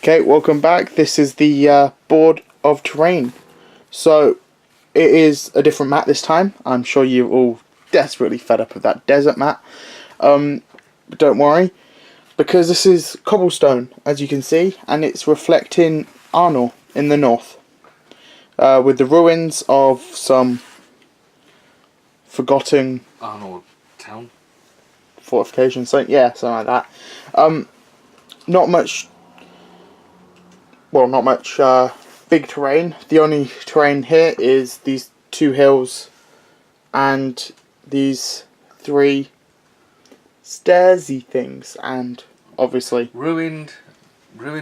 Okay, welcome back. This is the board of terrain. So, it is a different map this time. I'm sure you're all desperately fed up of that desert map. But don't worry, because this is cobblestone, as you can see, and it's reflecting Arnor in the north. With the ruins of some forgotten Arnor town fortifications, something like that. Not much big terrain. The only terrain here is these two hills and these three stairsy things, and obviously ruined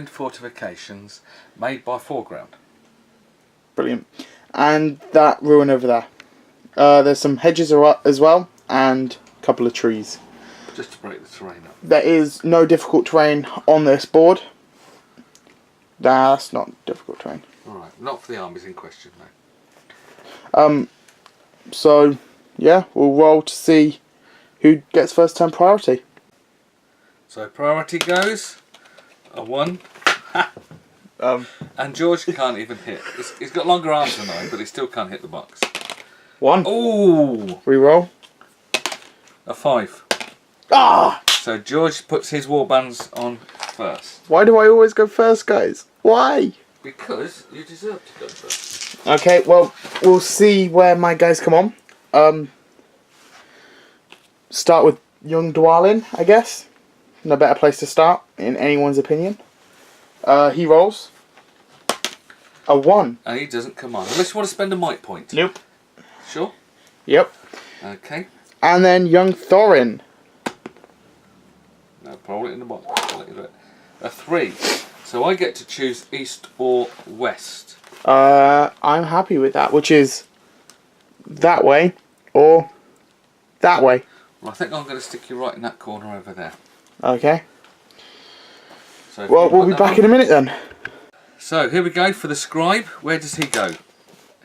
fortifications made by foreground. Brilliant. And that ruin over there. There's some hedges as well, and a couple of trees. Just to break the terrain up. There is no difficult terrain on this board. That's not difficult terrain. Alright, not for the armies in question, no. So, yeah, we'll roll to see who gets first turn priority. So priority goes a 1. And George can't even hit. He's got longer arms than I, but he still can't hit the box. 1. Ooh! Reroll. A 5. Ah! So George puts his warbands on first. Why do I always go first, guys? Why? Because you deserve to go first. Okay, well, we'll see where my guys come on. Start with young Dwalin, I guess. No better place to start, in anyone's opinion. He rolls a 1. And he doesn't come on. Unless you want to spend a might point. Nope. Sure? Yep. Okay. And then young Thorin. No, roll it in the box. I'll let you do it. A 3. So I get to choose east or west. I'm happy with that, which is that way or that way. Well, I think I'm going to stick you right in that corner over there. Okay. So well, we'll be back in a minute then. So here we go for the scribe. Where does he go?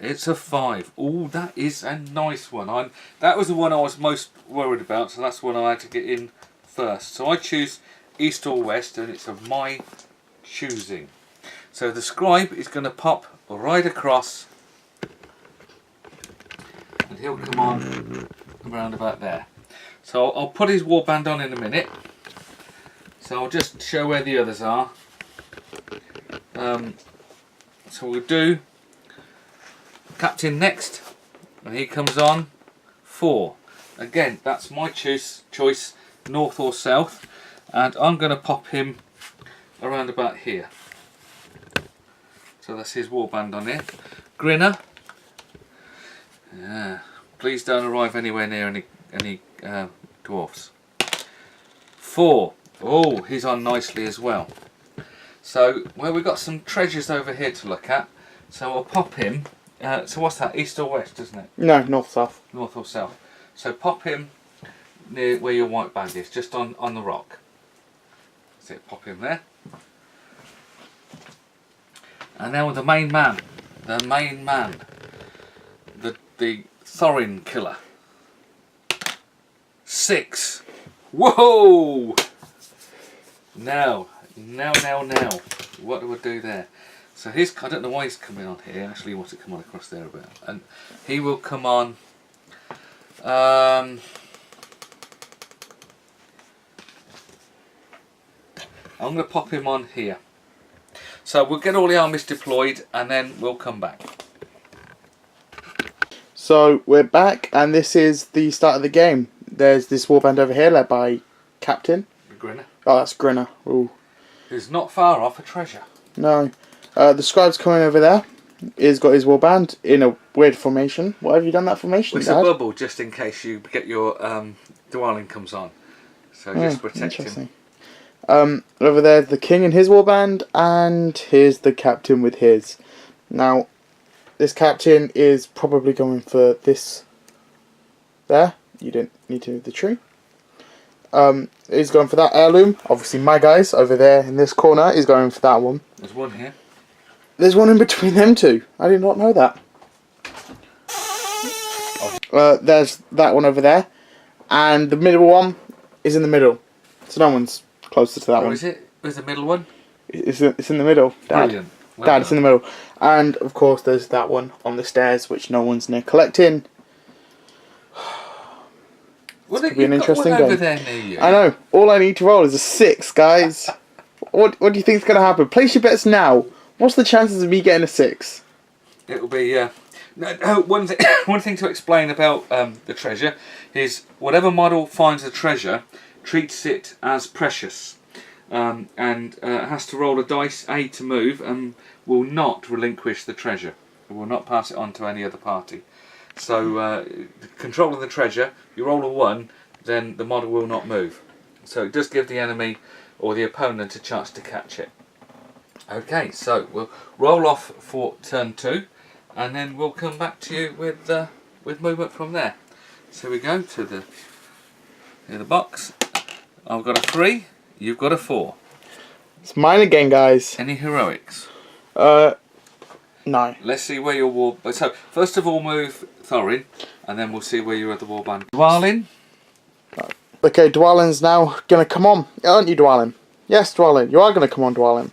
It's a 5. Oh, that is a nice one. That was the one I was most worried about, so that's the one I had to get in first. So I choose east or west, and it's of my choosing. So the scribe is going to pop right across, and he'll come on around about there. So I'll put his warband on in a minute. So I'll just show where the others are. So we'll do Captain next, and he comes on 4. Again, that's my choice, north or south, and I'm going to pop him around about here. So that's his warband on here. Grinner. Yeah. Please don't arrive anywhere near any dwarfs. 4. Oh, he's on nicely as well. So, well, we've got some treasures over here to look at. So I'll pop him. So what's that? East or west, isn't it? No, north-south. North or south. So pop him near where your white band is, just on the rock. That's it, pop him there. And now the main man. The main man. The Thorin killer. 6. Whoa! Now. What do I do there? So I don't know why he's coming on here. Actually, he wants to come on across there a bit. And he will come on. I'm going to pop him on here. So we'll get all the armies deployed, and then we'll come back. So we're back, and this is the start of the game. There's this warband over here led by Captain. Grinner. Oh, that's Grinner. Ooh. Who's not far off a treasure. No. The scribe's coming over there. He's got his warband in a weird formation. Why have you done that formation, Well, it's Dad? a bubble, just in case you get your Dwalin comes on. So just protect him. Over there's the king and his warband, and here's the captain with his. Now, this captain is probably going for this. There. You didn't need to move the tree. He's going for that heirloom. Obviously, my guys over there in this corner is going for that one. There's one here. There's one in between them two. I did not know that. There's that one over there, and the middle one is in the middle, so no one's closer to that one. Is it? Where's the middle one? It's in the middle, Dad. Brilliant. Well Dad, it's in done. the middle. And of course, there's that one on the stairs, which no one's near collecting. Well, Could be an you've got interesting one over game. there near you. I know. All I need to roll is a 6, guys. What do you think's going to happen? Place your bets now. What's the chances of me getting a 6? It will be, one thing to explain about the treasure is whatever model finds the treasure treats it as precious, and has to roll a dice A to move and will not relinquish the treasure. It will not pass it on to any other party. So controlling the treasure, you roll a 1, then the model will not move. So it does give the enemy or the opponent a chance to catch it. Okay, so we'll roll off for turn 2, and then we'll come back to you with movement from there. So we go to the box. I've got a 3, you've got a 4. It's mine again, guys. Any heroics? No. Let's see where your war... So, first of all move Thorin, and then we'll see where you're at the warband. Dwalin. Okay, Dwalin's now going to come on. Aren't you, Dwalin? Yes, Dwalin. You are going to come on, Dwalin.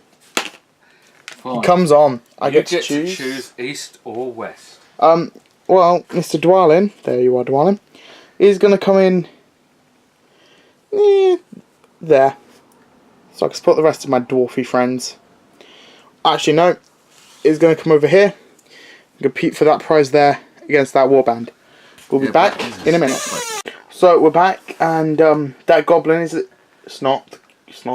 Fine. He comes on. I You get to choose. east or west. Well, Mr. Dwalin, there you are, Dwalin, is going to come in there. So I can support the rest of my dwarfy friends. Actually, no. He's going to come over here and compete for that prize there against that warband. We'll be back in a minute. So we're back, and that goblin is... It's not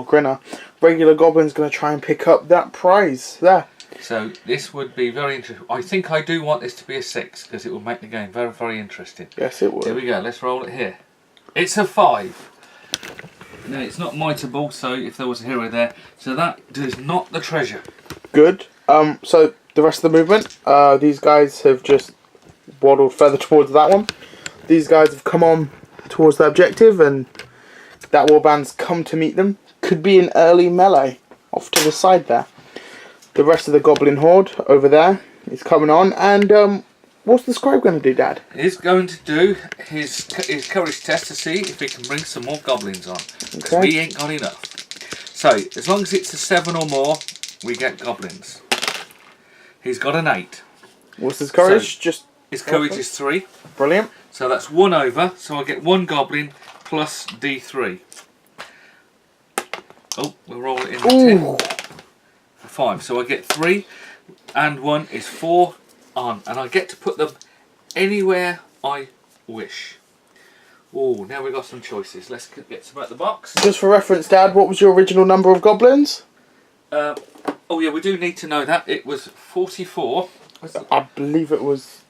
Grinner. Regular goblin's going to try and pick up that prize there. So this would be very interesting. I think I do want this to be a 6 because it will make the game very, very interesting. Yes, it will. Here we go. Let's roll it here. It's a 5. No, it's not mightable. So if there was a hero there, so that is not the treasure. Good. So the rest of the movement, these guys have just waddled further towards that one. These guys have come on towards the objective, and that warband's come to meet them. Could be an early melee off to the side there. The rest of the goblin horde over there is coming on, and what's the scribe going to do, Dad? He's going to do his courage test to see if he can bring some more goblins on. Because we ain't got enough. So, as long as it's a 7 or more, we get goblins. He's got an 8. What's his courage? So, his courage is 3. Brilliant. So that's 1 over, so I get 1 goblin plus D3. Oh, we'll roll it in the 10. For 5. So I get 3 and 1 is 4 on. And I get to put them anywhere I wish. Oh, now we've got some choices. Let's get some out the box. Just for reference, Dad, what was your original number of goblins? Oh yeah, we do need to know that. It was 44. I believe it was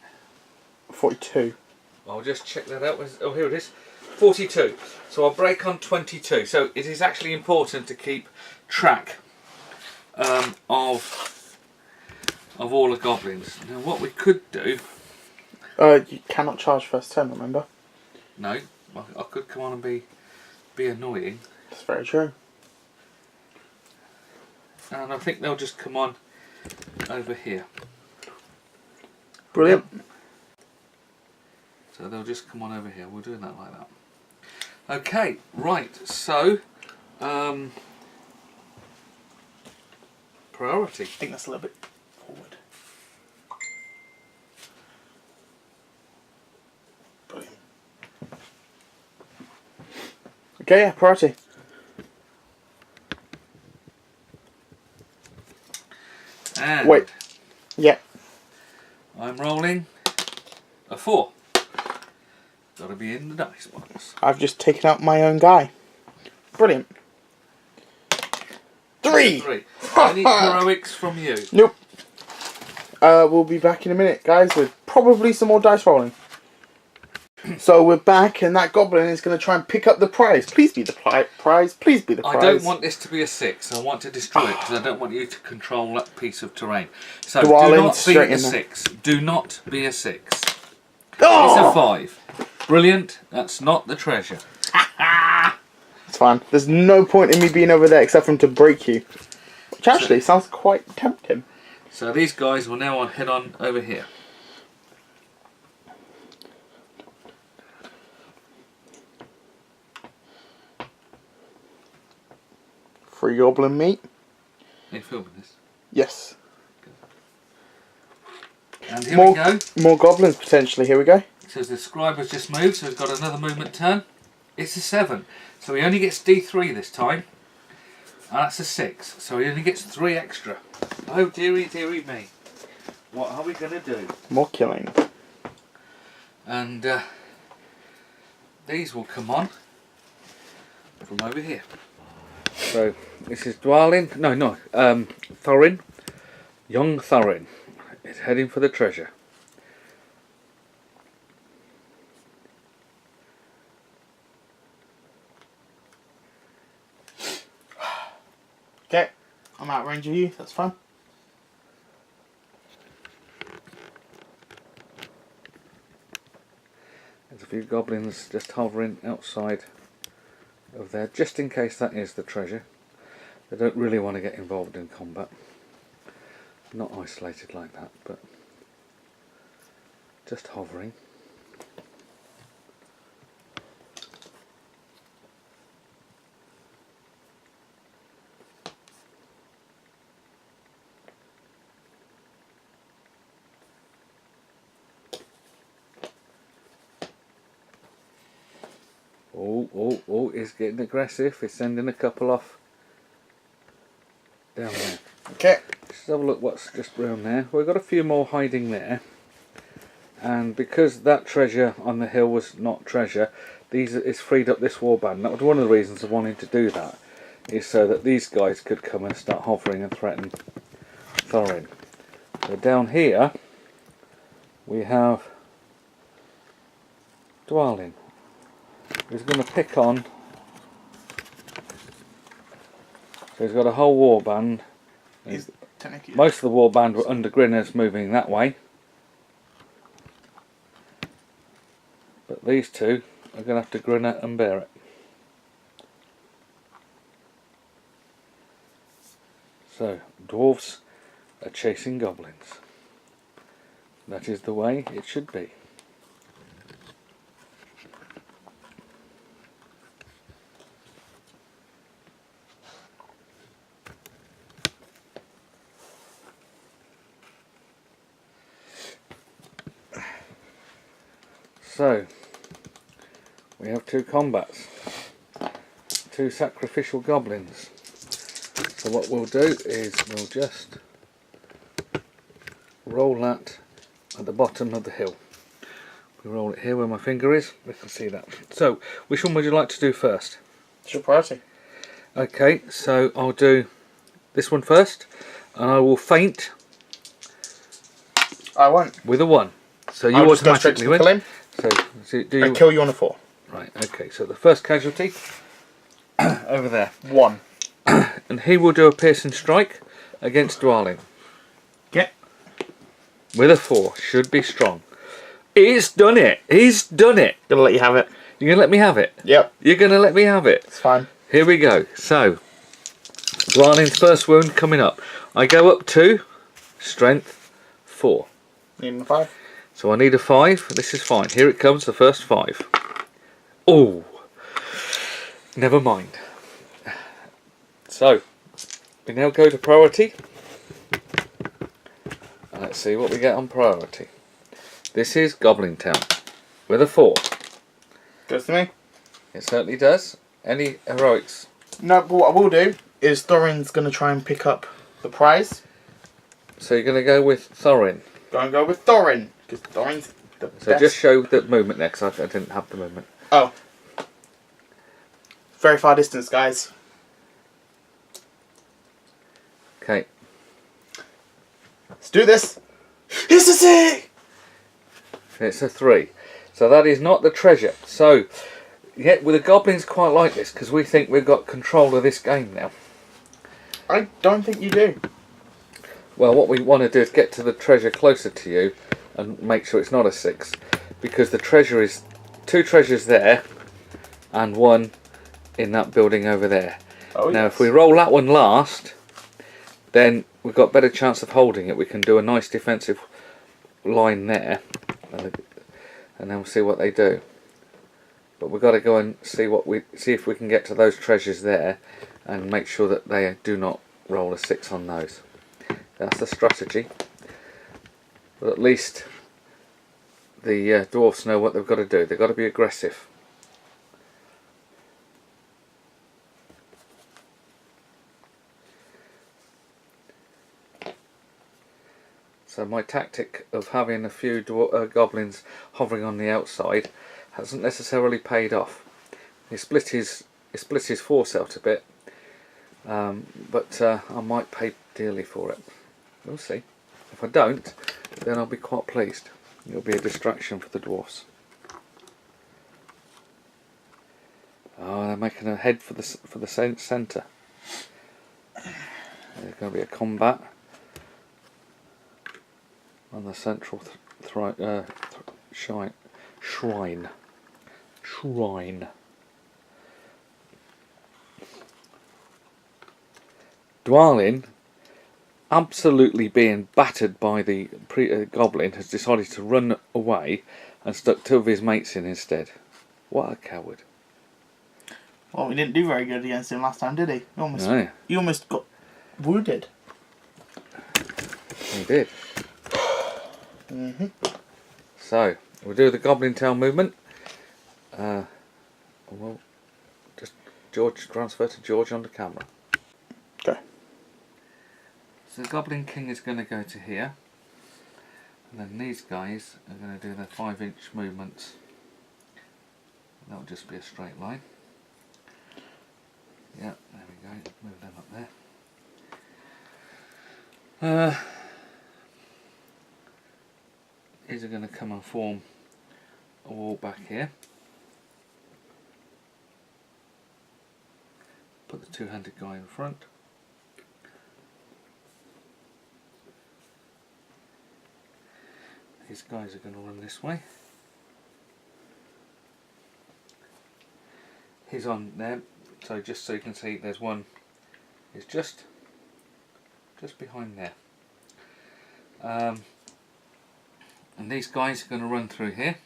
42. I'll just check that out. Oh, here it is. 42. So I'll break on 22. So it is actually important to keep track of all the goblins. Now what we could do... You cannot charge first turn, remember? No, I could come on and be annoying. That's very true. And I think they'll just come on over here. Brilliant. Yep. So they'll just come on over here. We're doing that like that. Okay, right, so priority. I think that's a little bit forward. Brilliant. Okay, yeah, priority. And Wait. Yeah. I'm rolling a 4. Gotta be in the dice box. I've just taken out my own guy. Brilliant. 3! 3. Any heroics from you? Nope. We'll be back in a minute, guys, with probably some more dice rolling. So we're back, and that goblin is going to try and pick up the prize. Please be the prize. Please be the prize. I don't want this to be a 6. I want to destroy it because I don't want you to control that piece of terrain. So Dwalin, do not be straight a in there. 6. Do not be a 6. Oh! It's a 5. Brilliant. That's not the treasure. It's fine. There's no point in me being over there except for him to break you. Which actually sounds quite tempting. So these guys will now head on over here. Free goblin meat. Are you filming this? Yes. And here we go. More goblins potentially. Here we go. It says the scribe has just moved, so he's got another movement turn. It's a 7, so he only gets D3 this time. And that's a 6, so he only gets 3 extra. Oh dearie, dearie me. What are we going to do? More killing. And these will come on from over here. So this is Dwalin. No, Thorin. Young Thorin is heading for the treasure. Okay, I'm out of range of you. That's fine. There's a few goblins just hovering outside of there, just in case that is the treasure. They don't really want to get involved in combat. Not isolated like that, but just hovering. Oh, he's getting aggressive. He's sending a couple off down there. Okay. Let's have a look what's just around there. We've got a few more hiding there. And because that treasure on the hill was not treasure, it's freed up this warband. That was one of the reasons of wanting to do that, is so that these guys could come and start hovering and threaten Thorin. So down here we have Dwalin, who's going to pick on. So he's got a whole warband. Most of the warband were under Grinners moving that way. But these two are going to have to grin it and bear it. So, dwarves are chasing goblins. That is the way it should be. So, we have 2 combats, 2 sacrificial goblins. So what we'll do is we'll just roll that at the bottom of the hill. We roll it here where my finger is, we can see that. So, which one would you like to do first? It's your priority. Okay, so I'll do this one first, and I will feint. I won't. With a 1. So you I'll just go straight automatically to win. kill him. So do you... And kill you on a 4. Right, okay, so the first casualty over there. 1. And he will do a piercing strike against Dwalin. Get. With a 4. Should be strong. He's done it. He's done it. Gonna let you have it. You're going to let me have it? Yep. You're going to let me have it? It's fine. Here we go. So, Dwalin's first wound coming up. I go up to strength 4. Need a 5. So I need a 5. This is fine. Here it comes, the first 5. Oh, never mind. So, we now go to priority. And let's see what we get on priority. This is Goblin Town with a 4. Goes to me. It certainly does. Any heroics? No, but what I will do is Thorin's going to try and pick up the prize. So you're going to go with Thorin. Go with Thorin, because Thorin's the best. So just show the movement next. I didn't have the movement. Oh. Very far distance, guys. Okay. Let's do this. It's a 6! It's a 3. So that is not the treasure. So, yet with the goblins quite like this, because we think we've got control of this game now. I don't think you do. Well, what we want to do is get to the treasure closer to you and make sure it's not a 6, because the treasure is 2 treasures there and 1 in that building over there. Oh, now yes. if we roll that one last, then we've got better chance of holding it. We can do a nice defensive line there and then we'll see what they do. But we've got to go and see if we can get to those treasures there and make sure that they do not roll a 6 on those. That's the strategy. But at least the dwarfs know what they've got to do. They've got to be aggressive. So my tactic of having a few goblins hovering on the outside hasn't necessarily paid off. He split his force out a bit, but I might pay dearly for it. We'll see. If I don't, then I'll be quite pleased. It'll be a distraction for the dwarfs. Oh, they're making a head for the centre. There's going to be a combat on the central shrine. Dwalin, absolutely being battered by the goblin, has decided to run away and stuck 2 of his mates in instead. What a coward. Well, he didn't do very good against him last time, did he? He almost got wounded. He did. So, we'll do the goblin tail movement. We'll just transfer to George on the camera. Okay. So the Goblin King is going to go to here, and then these guys are going to do their 5-inch movements. That'll just be a straight line. Yeah, there we go. Move them up there. These are going to come and form a wall back here. Put the 2-handed guy in front. These guys are going to run this way. He's on there, so just so you can see, there's one. It's just behind there. And these guys are going to run through here.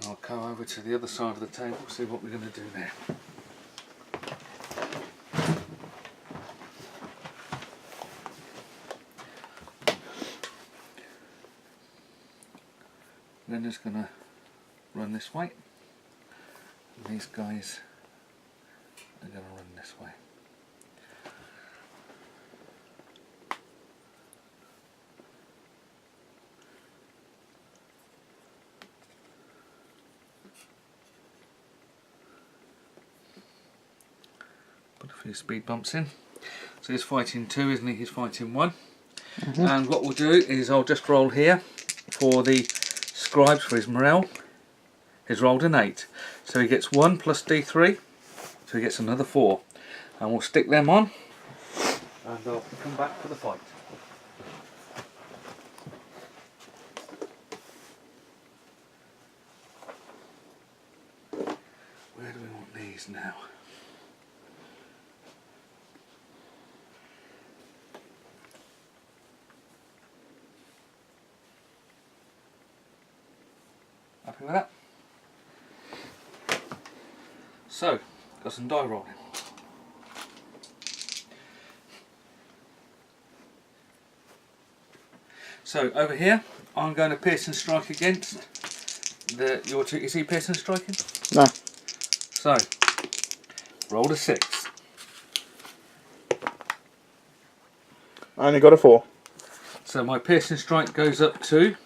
I'll go over to the other side of the table, see what we're going to do there. Then just going to run this way, and these guys are going to run this way. Put a few speed bumps in. So he's fighting 2, isn't he? He's fighting 1. And what we'll do is I'll just roll here for the scribes for his morale. He's rolled an 8, so he gets 1 plus d3, so he gets another 4, and we'll stick them on and I'll come back for the fight. Where do we want these now? Happy with that? So, got some die rolling. So over here, I'm going to pierce and strike against your 2. Is he pierce and striking? No. So, roll a 6. I only got a 4. So my piercing strike goes up to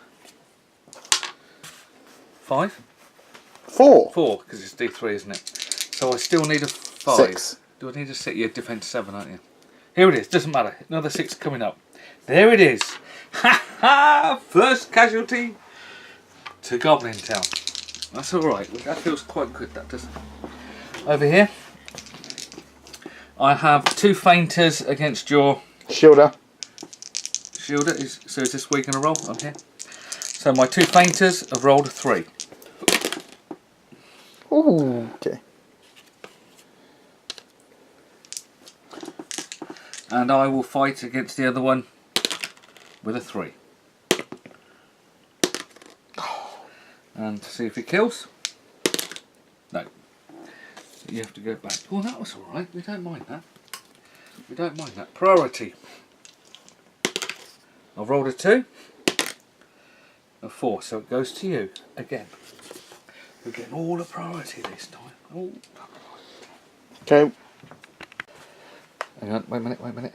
5. 4. 4, because it's D3, isn't it? So I still need a 5. 6. Do I need to set you defense 7, aren't you? Here it is, doesn't matter. Another 6 coming up. There it is. Ha ha! First casualty to Goblin Town. That's alright. That feels quite good, that doesn't it? Over here, I have 2 fainters against your Shielder. Shielder. So is this where you're going to roll? On here. So my 2 fainters have rolled a 3. Ooh, okay. And I will fight against the other one with a 3. And see if it kills. you have to go back. Oh, that was alright. We don't mind that. We don't mind that. Priority. I've rolled a 2. A 4, so it goes to you again. We're getting all the priority this time. Oh. Okay. Hang on, wait a minute.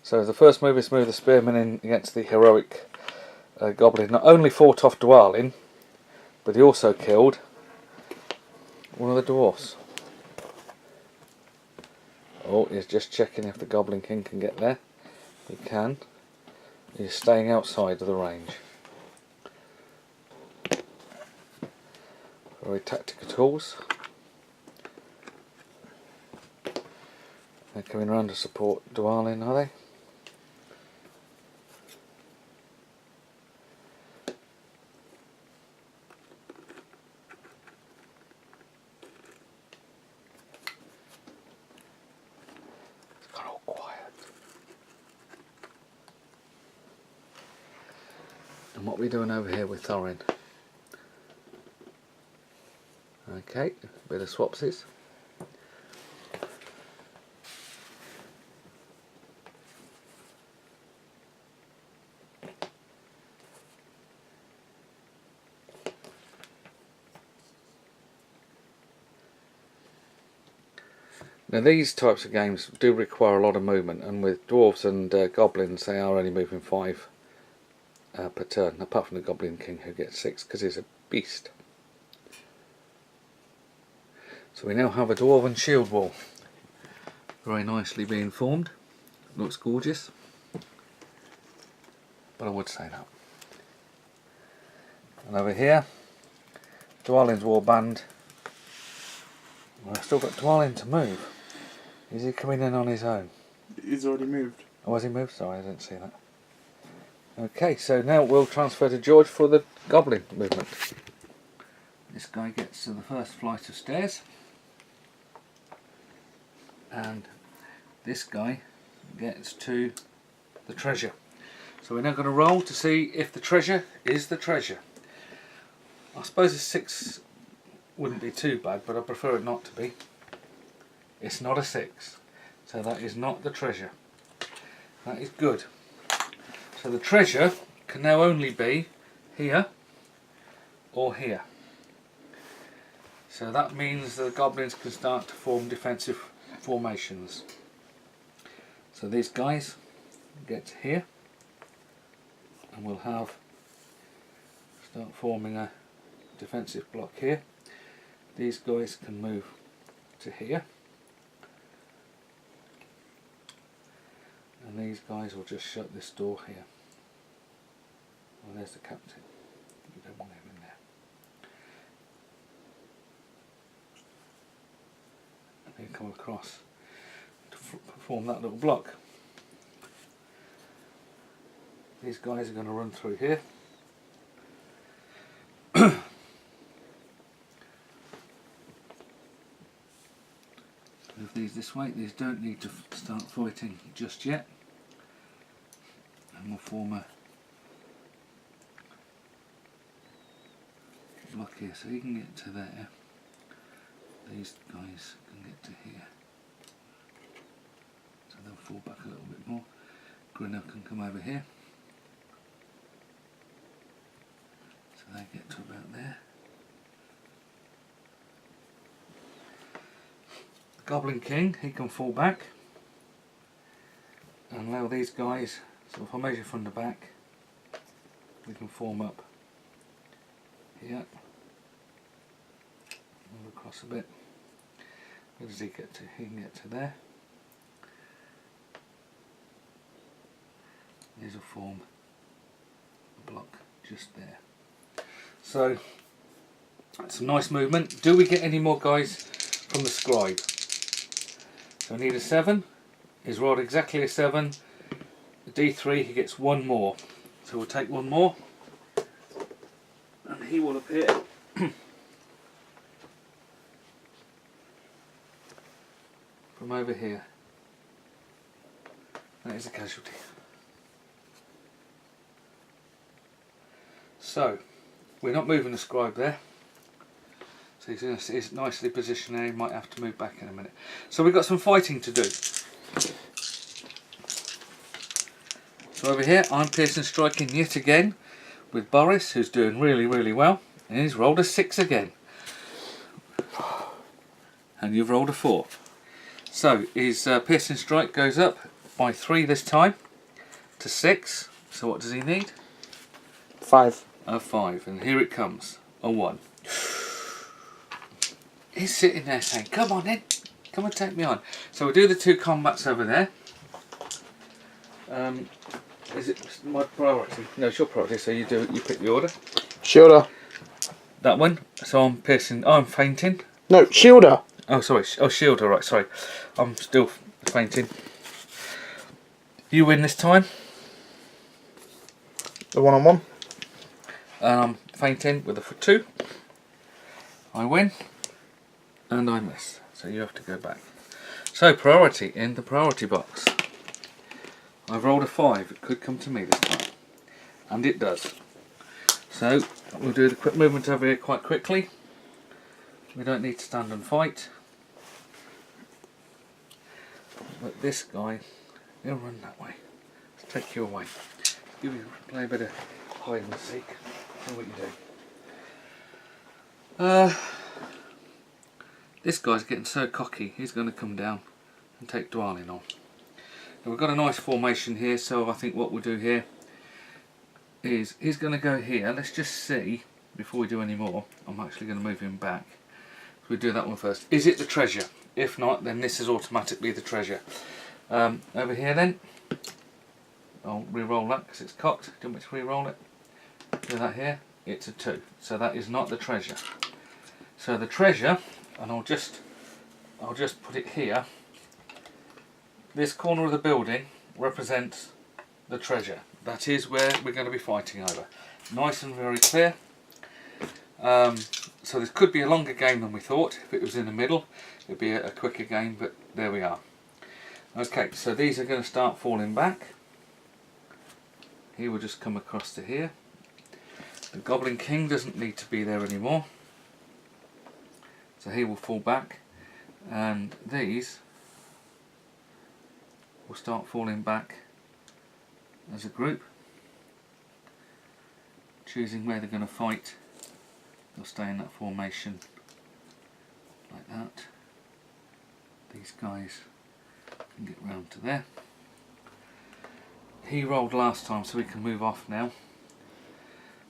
So the first move is move the spearman in against the heroic goblin. Not only fought off Dwalin, but he also killed one of the dwarfs. Oh, he's just checking if the Goblin King can get there. He can. He's staying outside of the range. Very tactical tools. They're coming around to support Dwalin, are they? It's got all quiet. And what are we doing over here with Thorin? Okay, a bit of swapsies. Now these types of games do require a lot of movement, and with dwarves and goblins they are only moving 5 per turn, apart from the Goblin King who gets 6 because he's a beast. So we now have a dwarven shield wall, very nicely being formed. Looks gorgeous, but I would say that. And over here, Dwalin's warband. Well, I've still got Dwalin to move. Is he coming in on his own? He's already moved. Oh, has he moved? Sorry, I didn't see that. Okay, so now we'll transfer to George for the goblin movement. This guy gets to the first flight of stairs. And this guy gets to the treasure. So we're now going to roll to see if the treasure is the treasure. I suppose a 6 wouldn't be too bad, but I prefer it not to be. It's not a 6, so that is not the treasure. That is good. So the treasure can now only be here or here. So that means the goblins can start to form defensive formations. So these guys get here, and we'll start forming a defensive block here. These guys can move to here, and these guys will just shut this door here. Well, there's the captain. You don't want him in there. And then come across to form that little block. These guys are going to run through here. Move these this way. These don't need to start fighting just yet. And we'll form a block here, so you can get to there. These guys can get to here. So they'll fall back a little bit more. Grinner can come over here. So they get to about there. The Goblin King, he can fall back. And allow these guys, so if I measure from the back, we can form up here. Move across a bit. Where does he get to? He can get to there. These will form a block just there. So that's some nice movement. Do we get any more guys from the scribe? So I need a 7. He's rolled exactly a 7. The D3, he gets 1 more. So we'll take 1 more, and he will appear from over here. That is a casualty. So we're not moving the scribe there. So he's nicely positioned there. He might have to move back in a minute. So we've got some fighting to do. So over here, I'm Pearson striking yet again with Boris, who's doing really, really well. And he's rolled a 6 again. And you've rolled a 4. So his Pearson strike goes up by 3 this time to 6. So what does he need? 5. A 5. And here it comes. A 1. He's sitting there saying, come on then, come and take me on. So we'll do the 2 combats over there. Is it my priority? No, it's your priority, so you pick the order. Shielder. That one. So I'm piercing, I'm fainting. No, shielder. Oh sorry, oh shielder, right, sorry. I'm still fainting. You win this time. The 1-on-1. And I'm fainting with a 2. I win. And I miss. So you have to go back. So priority in the priority box. I've rolled a 5. It could come to me this time. And it does. So we'll do the quick movement over here quite quickly. We don't need to stand and fight. But this guy, he'll run that way. Let's take you away. Play a bit of hide and seek. See what you do. This guy's getting so cocky, he's going to come down and take Dwalin on. Now we've got a nice formation here, so I think what we'll do here is he's going to go here. Let's just see, before we do any more, I'm actually going to move him back. We'll do that one first. Is it the treasure? If not, then this is automatically the treasure. Over here then, I'll re-roll that because it's cocked. Do you want me to re-roll it? Do that here. It's a 2. So that is not the treasure. So the treasure, and I'll just put it here. This corner of the building represents the treasure. That is where we're going to be fighting over. Nice and very clear. So this could be a longer game than we thought. If it was in the middle, it'd be a quicker game, but there we are. Okay, so these are going to start falling back. He will just come across to here. The Goblin King doesn't need to be there anymore. So he will fall back. And these will start falling back as a group. Choosing where they're going to fight. They'll stay in that formation like that. These guys can get round to there. He rolled last time, so we can move off now.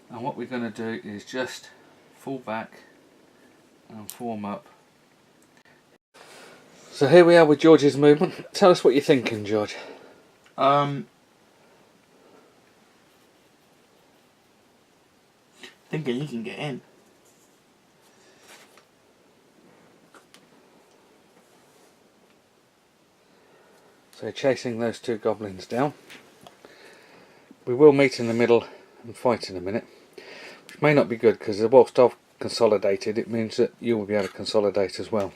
And what we're going to do is just fall back and form up. So here we are with George's movement. Tell us what you're thinking, George. Thinking you can get in. So chasing those 2 goblins down. We will meet in the middle and fight in a minute, which may not be good because whilst I've consolidated, it means that you will be able to consolidate as well.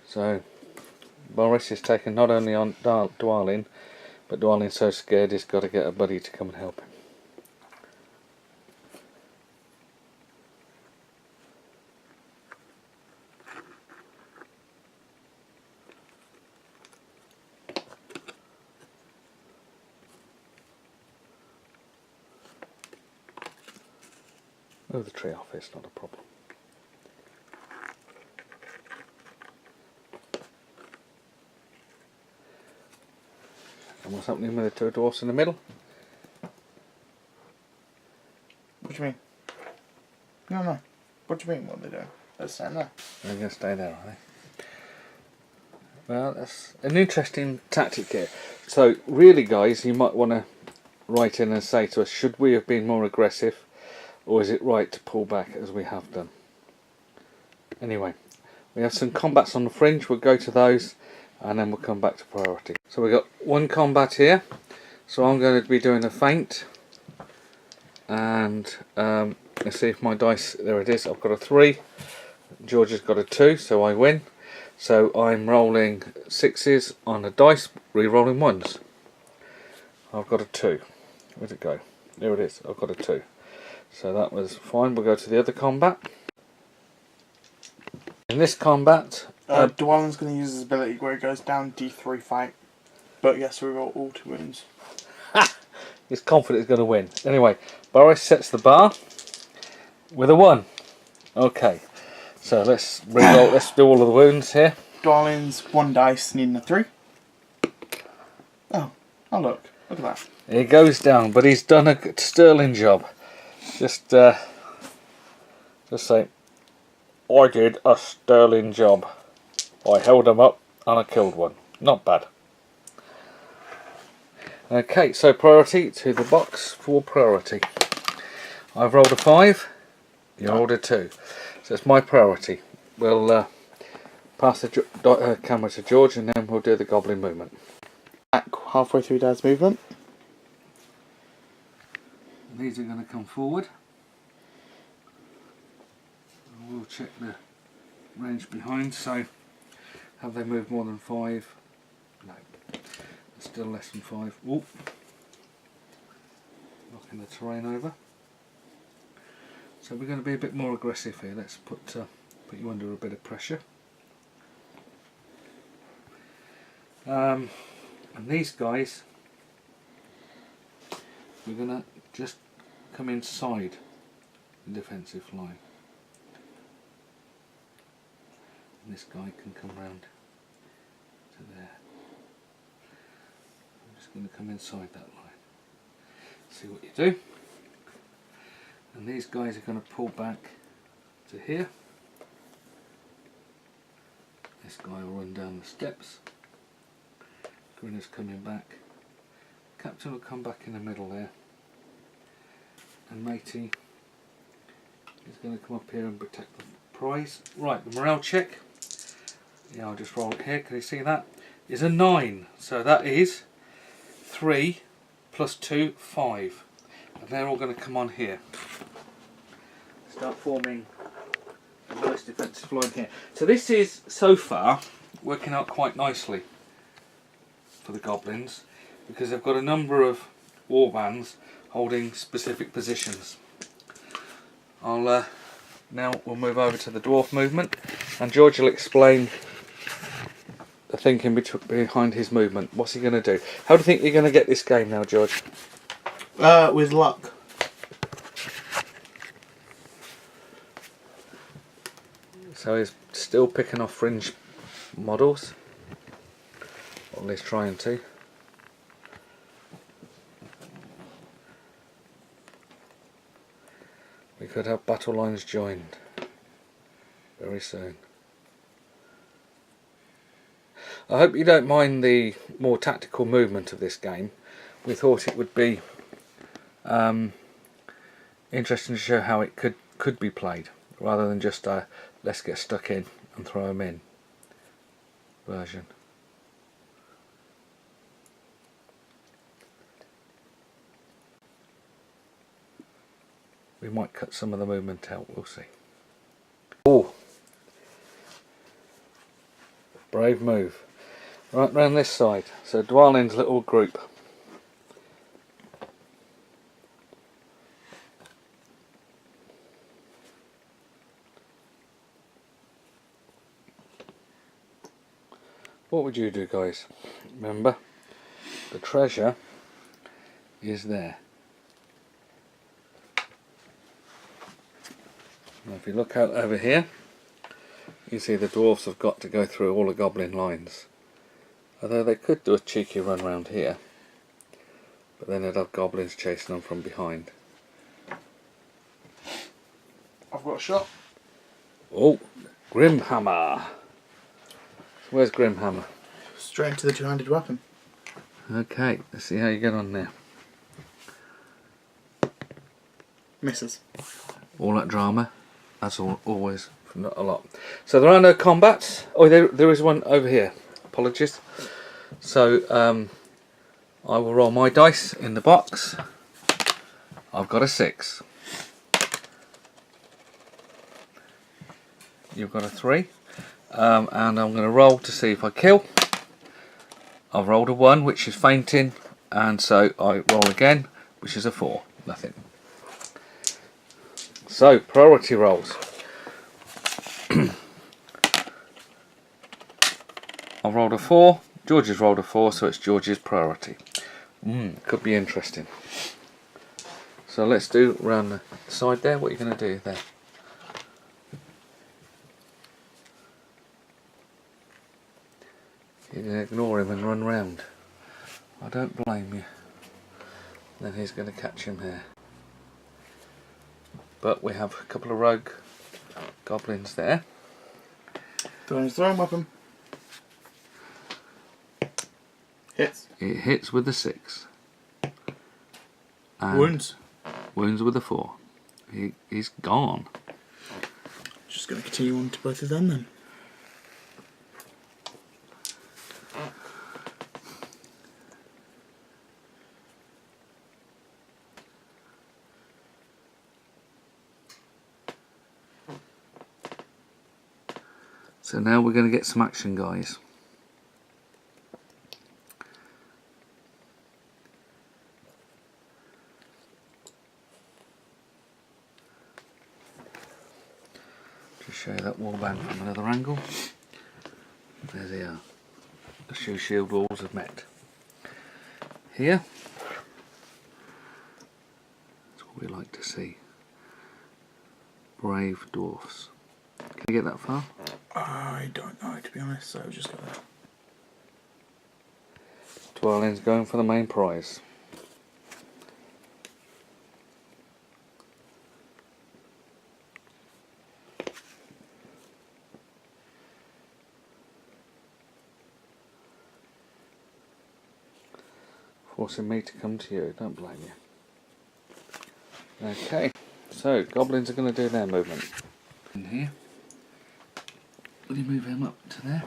So Boris is taken not only on Dwalin, but Dwalin's so scared he's got to get a buddy to come and help him. Move the tree off, it's not a problem. And what's happening with the 2 dwarfs in the middle? What do you mean? No. What do you mean? What are they doing? They're staying there. They're going to stay there, are they? Well, that's an interesting tactic here. So, really, guys, you might want to write in and say to us, should we have been more aggressive, or is it right to pull back as we have done? Anyway, we have some combats on the fringe. We'll go to those, and then we'll come back to priority. So we've got 1 combat here. So I'm going to be doing a feint, and let's see if my dice, there it is, I've got a 3, George has got a 2, so I win. So I'm rolling 6s on a dice, re-rolling 1s. I've got a 2. Where'd it go? There it is. I've got a 2. So that was fine. We'll go to the other combat. In this combat, Dwalin's going to use his ability where he goes down D3 fight. But yes, we roll all 2 wounds. he's confident he's going to win. Anyway, Boris sets the bar with a 1. Okay, so let's reroll. Let's do all of the wounds here. Dwalin's 1 dice, needing a 3. Oh look at that. He goes down, but he's done a sterling job. Just say, I did a sterling job. I held him up and I killed one. Not bad. Okay, so priority to the box for priority. I've rolled a 5. You rolled a 2. So it's my priority. We'll pass the camera to George and then we'll do the goblin movement. Back halfway through Dad's movement. These are going to come forward. We'll check the range behind. So, have they moved more than 5? No. Still less than 5. Oop. Knocking the terrain over. So we're going to be a bit more aggressive here. Let's put you under a bit of pressure. And these guys, we're going to just come inside the defensive line. And this guy can come round to there. I'm just going to come inside that line. See what you do. And these guys are going to pull back to here. This guy will run down the steps. Grinner's coming back. Captain will come back in the middle there. And Matey is going to come up here and protect the prize. Right, the morale check. Yeah, I'll just roll it here. Can you see that? Is a 9. So that is 3 plus 2, 5. And they're all going to come on here. Start forming a nice defensive line here. So this is, so far, working out quite nicely for the goblins, because they've got a number of warbands holding specific positions. Now we'll move over to the dwarf movement, and George will explain the thinking behind his movement. What's he going to do? How do you think you're going to get this game now, George? With luck. So he's still picking off fringe models, or at least trying to. We could have battle lines joined very soon. I hope you don't mind the more tactical movement of this game. We thought it would be interesting to show how it could be played, rather than just let's get stuck in and throw them in version. We might cut some of the movement out, we'll see. Oh, brave move. Right round this side, so Dwalin's little group. What would you do, guys? Remember, the treasure is there. Now if you look out over here, you see the dwarves have got to go through all the goblin lines. Although they could do a cheeky run round here, but then they'd have goblins chasing them from behind. I've got a shot. Oh, Grimhammer. Where's Grimhammer? Straight into the two-handed weapon. Okay, let's see how you get on there. Misses. All that drama, that's always not a lot. So there are no combats. Oh, there is one over here. Apologies. So I will roll my dice in the box. I've got a 6. You've got a 3. And I'm going to roll to see if I kill. I've rolled a 1, which is fainting, and so I roll again, which is a 4. Nothing. So, priority rolls. I've rolled a 4. George has rolled a 4, so it's George's priority. Could be interesting. So let's do round the side there. What are you going to do there? You're going to ignore him and run round. I don't blame you. Then he's going to catch him here. But we have a couple of rogue goblins there. Throw him weapon. Hits. It hits with a 6. And Wounds. Wounds with a 4. He's gone. Just going to continue on to both of them then. So now we're going to get some action, guys. Just show you that warband from another angle. There they are. The shoe shield walls have met. Here. That's what we like to see. Brave dwarfs. Can you get that far? I don't know, to be honest, so just got that. Dwalin's going for the main prize. Forcing me to come to you, don't blame you. Okay, so goblins are going to do their movement. In here. Will you move him up to there?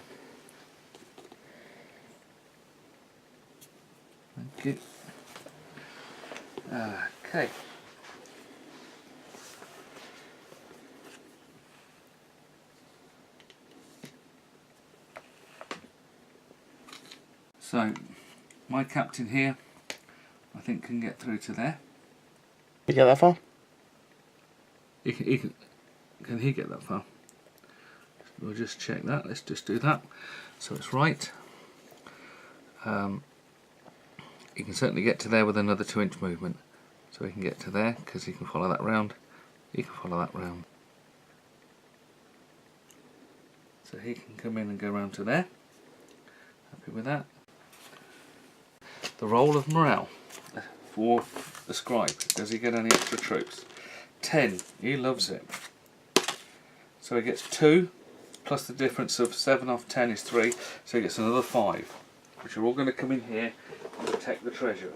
Thank you. Okay. So, my captain here, I think, can get through to there. You get that far? Can he get that far? We'll just check that. Let's just do that. So it's right. He can certainly get to there with another 2-inch movement. So he can get to there because he can follow that round. He can follow that round. So he can come in and go round to there. Happy with that. The roll of morale for the scribe. Does he get any extra troops? 10. He loves it. So he gets 2. Plus the difference of 7 off 10 is 3, so he gets another 5, which are all going to come in here and protect the treasure.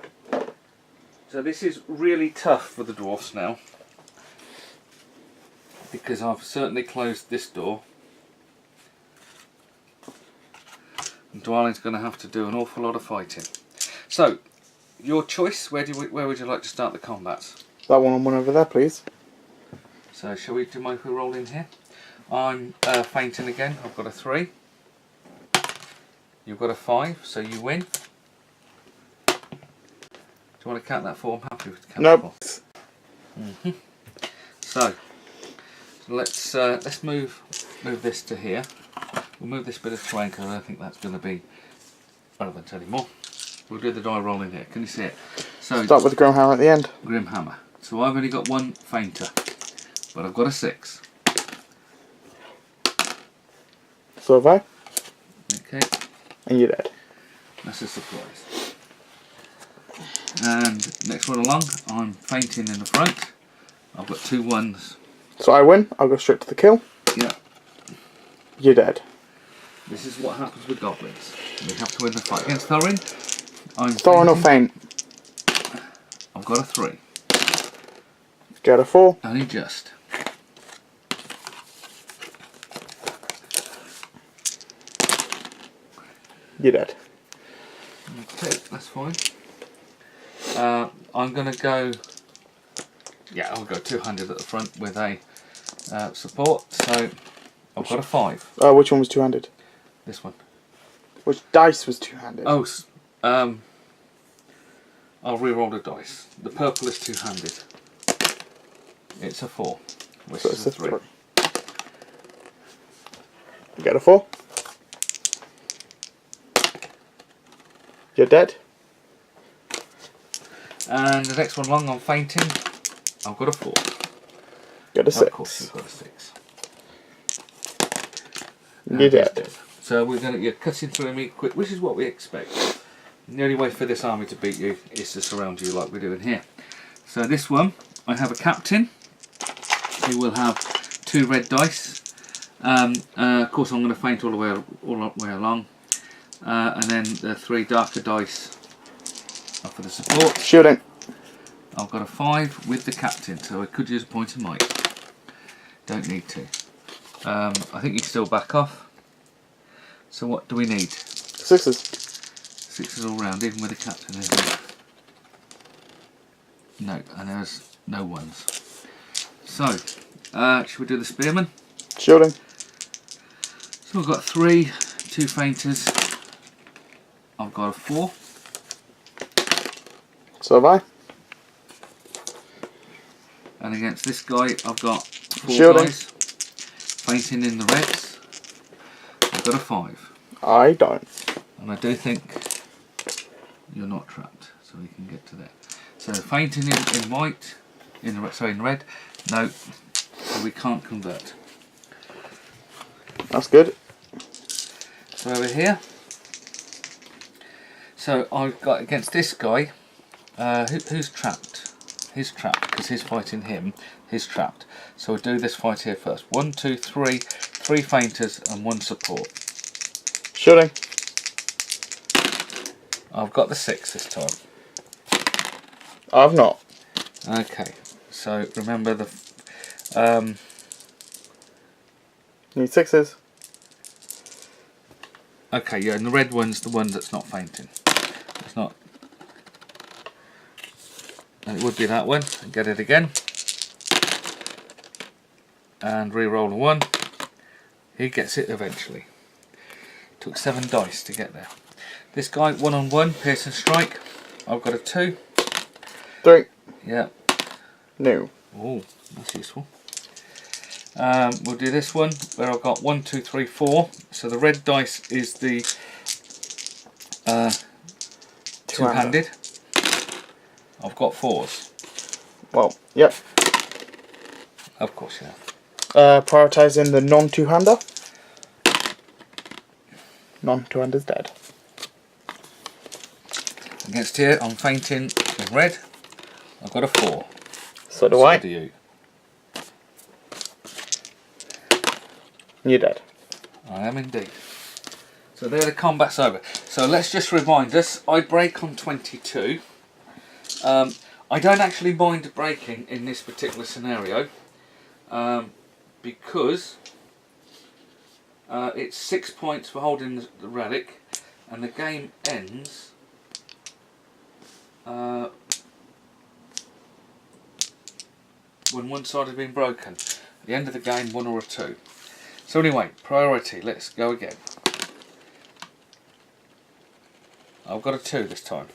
So this is really tough for the dwarfs now, because I've certainly closed this door, and Dwalin's going to have to do an awful lot of fighting. So, your choice. Where would you like to start the combats? That one over there, please. So shall we do my roll in here? I'm fainting again. I've got a 3. You've got a 5, so you win. Do you want to count that 4? I'm happy with the count Nope. 4. So let's move this to here. We'll move this bit of terrain because I don't think that's going to be relevant anymore. We'll do the die roll in here. Can you see it? So start with the Grim Hammer at the end. Grim Hammer. So I've only got 1 fainter, but I've got a 6. So have I. Okay. And you're dead. That's a surprise. And next one along, I'm fainting in the front. I've got 2 1s. So I win. I'll go straight to the kill. Yeah. You're dead. This is what happens with goblins. We have to win the fight against Thorin. I'm Thorin or faint. I've got a 3. Get a 4. Only just. You're dead. Okay, that's fine. I'm going to go... Yeah, I'll go 200 at the front with a support. So I've got a 5. Which one was two-handed? This one. Which dice was two-handed? Oh, I'll re-roll the dice. The purple is two-handed. It's a 4, which So is it's a 3. You get a 4. You're dead. And the next one along, I'm fainting. I've got a 4. Get a 6. Of course, you've got a 6. You're dead. So we're going to cutting through him quick, which is what we expect. And the only way for this army to beat you is to surround you like we're doing here. So this one, I have a captain. He will have 2 red dice. Of course, I'm going to faint all the way along. And then the 3 darker dice are for the support. Shooting. I've got a 5 with the captain, so I could use a point of might. Don't need to. I think you can still back off. So what do we need? 6s. 6s all round, even with the captain, isn't it? No, and there's no 1s. So, should we do the spearman? Shooting. So I've got 3, 2 fainters. I've got a 4. So have I. And against this guy, I've got 4 Shooting. guys. Fainting in the reds. I've got a 5. I don't. And I do think you're not trapped, so we can get to there. So fainting in white, in red. No, so we can't convert. That's good. So over here. So I've got against this guy. Who's trapped? He's trapped because he's fighting him. He's trapped. So we'll do this fight here first. 1, 2, 3. 3 fainters and 1 support. Shooting. I've got the 6 this time. I've not. Okay. So remember the. Need 6s. Okay, yeah, and the red one's the one that's not fainting. It's not. And it would be that one. Get it again. And re-roll a 1. He gets it eventually. Took 7 dice to get there. This guy, 1-on-1, pierce and strike. I've got a 2. 3. Yeah. No. Oh, that's useful. We'll do this one where I've got 1, 2, 3, 4. So the red dice is the two-handed. I've got 4s. Well, yep. Of course, yeah. Prioritising the non-two-hander. Non-two-hander's dead. Against here, I'm fainting in red. I've got a 4. So do I. So do you. You're dead. I am indeed. So there, the combat's over. So let's just remind us, I break on 22. I don't actually mind breaking in this particular scenario because it's 6 points for holding the relic, and the game ends when one side has been broken. At the end of the game, 1 or a 2. So anyway, priority, let's go again. I've got a 2 this time.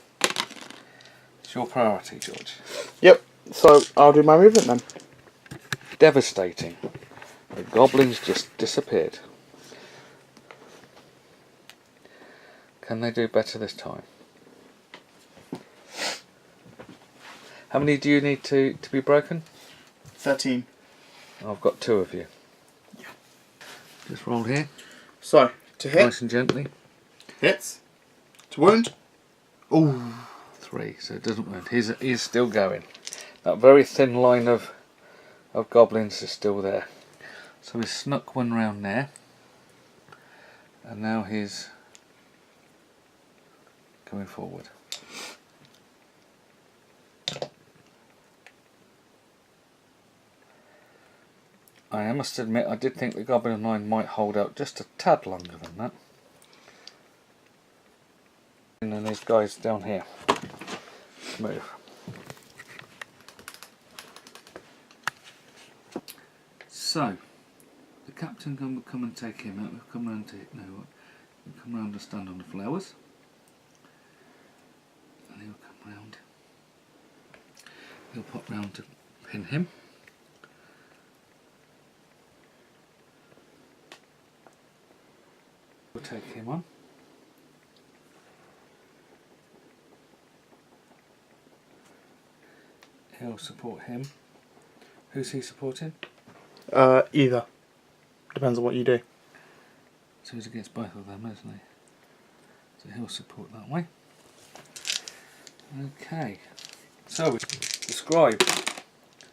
It's your priority, George. Yep. So I'll do my movement then. Devastating. The goblins just disappeared. Can they do better this time? How many do you need to be broken? 13. I've got 2 of you. Just roll here, So, to hit. nice and gently. Hits. To wound. Ooh. 3, so it doesn't wound. He's still going. That very thin line of goblins is still there. So we snuck 1 round there, and now he's going forward. I must admit, I did think the Goblin line might hold out just a tad longer than that. And then these guys down here. Move. So, the captain can come and take him out. We'll come round to we'll come round and stand on the flowers. And he'll come round he'll pop round to pin him. We'll take him on. He'll support him. Who's he supporting? Either. Depends on what you do. So he's against both of them, isn't he? So he'll support that way. Okay. So the scribe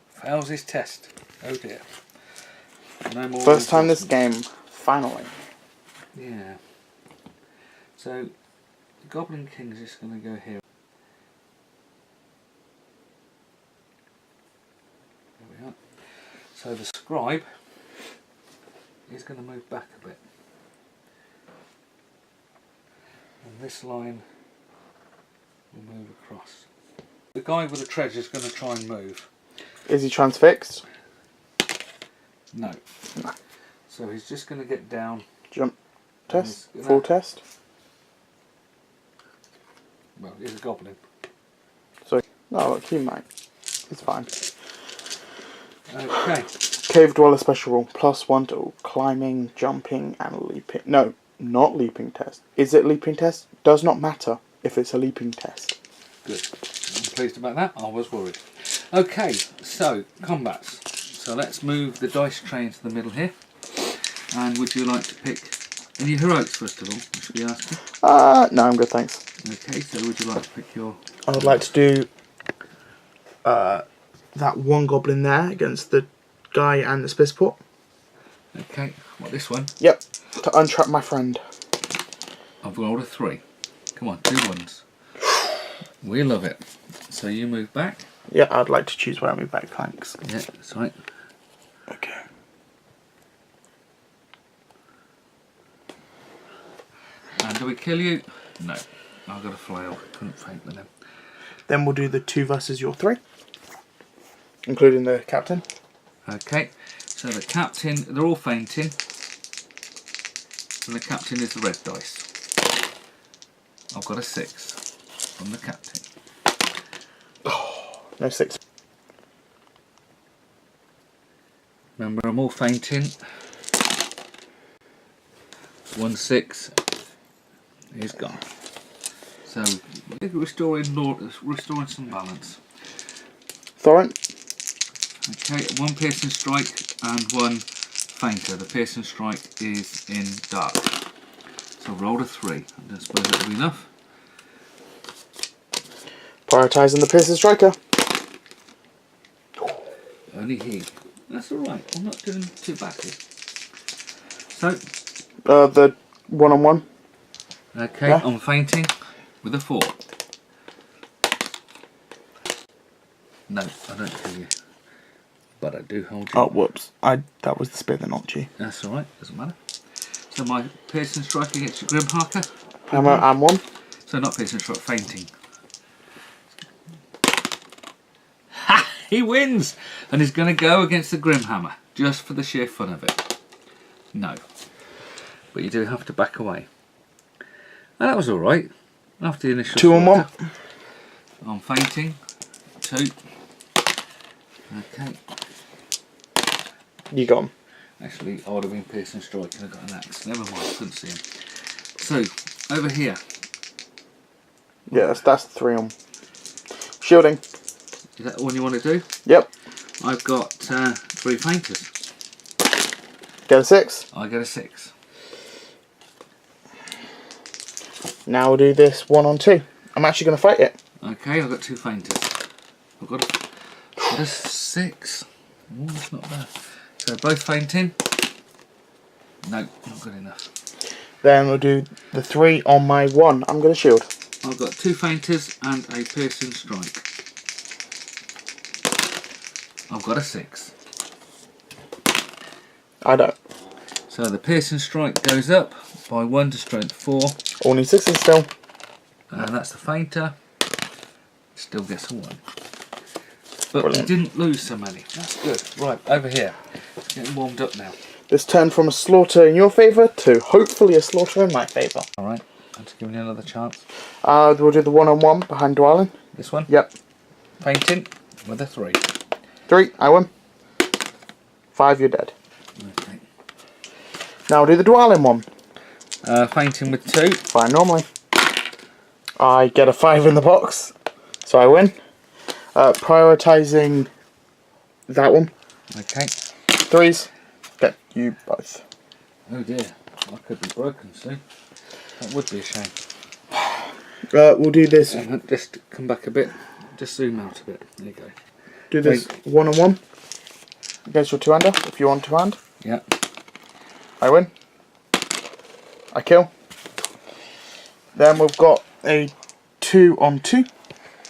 fails his test. Oh dear. No more. First time this game, finally. Yeah. So the Goblin King is just going to go here. There we are. So the scribe is going to move back a bit. And this line will move across. The guy with the treasure is going to try and move. Is he transfixed? No. No. So he's just going to get down. Jump test? Full test? Well, he's a goblin. So, no, look, he might. It's fine. Okay. Cave Dweller special rule. +1 to all climbing, jumping, and leaping. No, not leaping test. Is it leaping test? Does not matter if it's a leaping test. Good. I'm pleased about that. I was worried. Okay, so combats. So let's move the dice tray into the middle here. And would you like to pick any heroics first of all? I should be asking. No, I'm good, thanks. Okay, so would you like to pick your... I would like to do that one goblin there against the guy and the Spissport. Okay, what, this one? Yep, to untrap my friend. I've rolled a 3. Come on, 2 ones. We love it. So you move back. Yeah, I'd like to choose where I move back, thanks. Yeah, that's right. Okay. And do we kill you? No. I've got a flail. Couldn't fight with him. Then we'll do the 2 versus your 3. Including the captain. Okay, so the captain, they're all fainting. And the captain is the red dice. I've got a 6 from the captain. Oh, no 6. Remember, I'm all fainting. 1 6 is gone. So restoring some balance. Thorin. Okay, 1 piercing strike and 1 fainter. The piercing strike is in dark. So roll a 3. I don't suppose that'll be enough. Prioritising the piercing striker. Only he. That's alright. I'm not doing too badly. So The 1-on-1. okay, Yeah. I'm fainting with a 4. No, I don't kill you. But I do hold you. Oh, whoops. That was the spear that knocked you. That's alright, doesn't matter. So my piercing strike against your Grim Harker. I'm 1. So not piercing strike, fainting. Ha! He wins! And he's going to go against the Grim Hammer, just for the sheer fun of it. No. But you do have to back away. And that was alright. After the initial 2 on 1. I'm fainting. 2. Okay. You got him. Actually, I would have been piercing strike and I got an axe. Never mind, couldn't see him. So, over here. Yeah, that's 3 on. Shielding. Is that the one you want to do? Yep. I've got 3 fainters. Get a 6. I get a 6. Now we'll do this 1-on-2. I'm actually going to fight it. Okay, I've got 2 fainters. I've got a 6. Oh, that's not bad. So both fainting. No, not good enough. Then we'll do the 3 on my 1. I'm going to shield. I've got 2 fainters and a piercing strike. I've got a 6. I don't. So the piercing strike goes up by 1 to strength 4. All need 6s still. And that's the fainter. Still gets a 1. But Brilliant. we didn't lose so many. That's good. Right, over here. It's getting warmed up now. This turned from a slaughter in your favour to hopefully a slaughter in my favour. Alright, I'm just giving you another chance. We'll do the 1-on-1 behind Dwalin. This one? Yep. Fainting. With a 3. 3, I win. 5, you're dead. Okay. Now I'll do the Dwalin one. Fainting with 2. Fine, normally. I get a 5 in the box, so I win. Prioritising that one. Okay. 3s, get you both. Oh dear, I could be broken soon. That would be a shame. We'll do this. Just come back a bit. Just zoom out a bit. There you go. Do this 1-on-1 against your 2-hander if you want 2-hand. Yeah. I win. I kill. Then we've got a 2-on-2.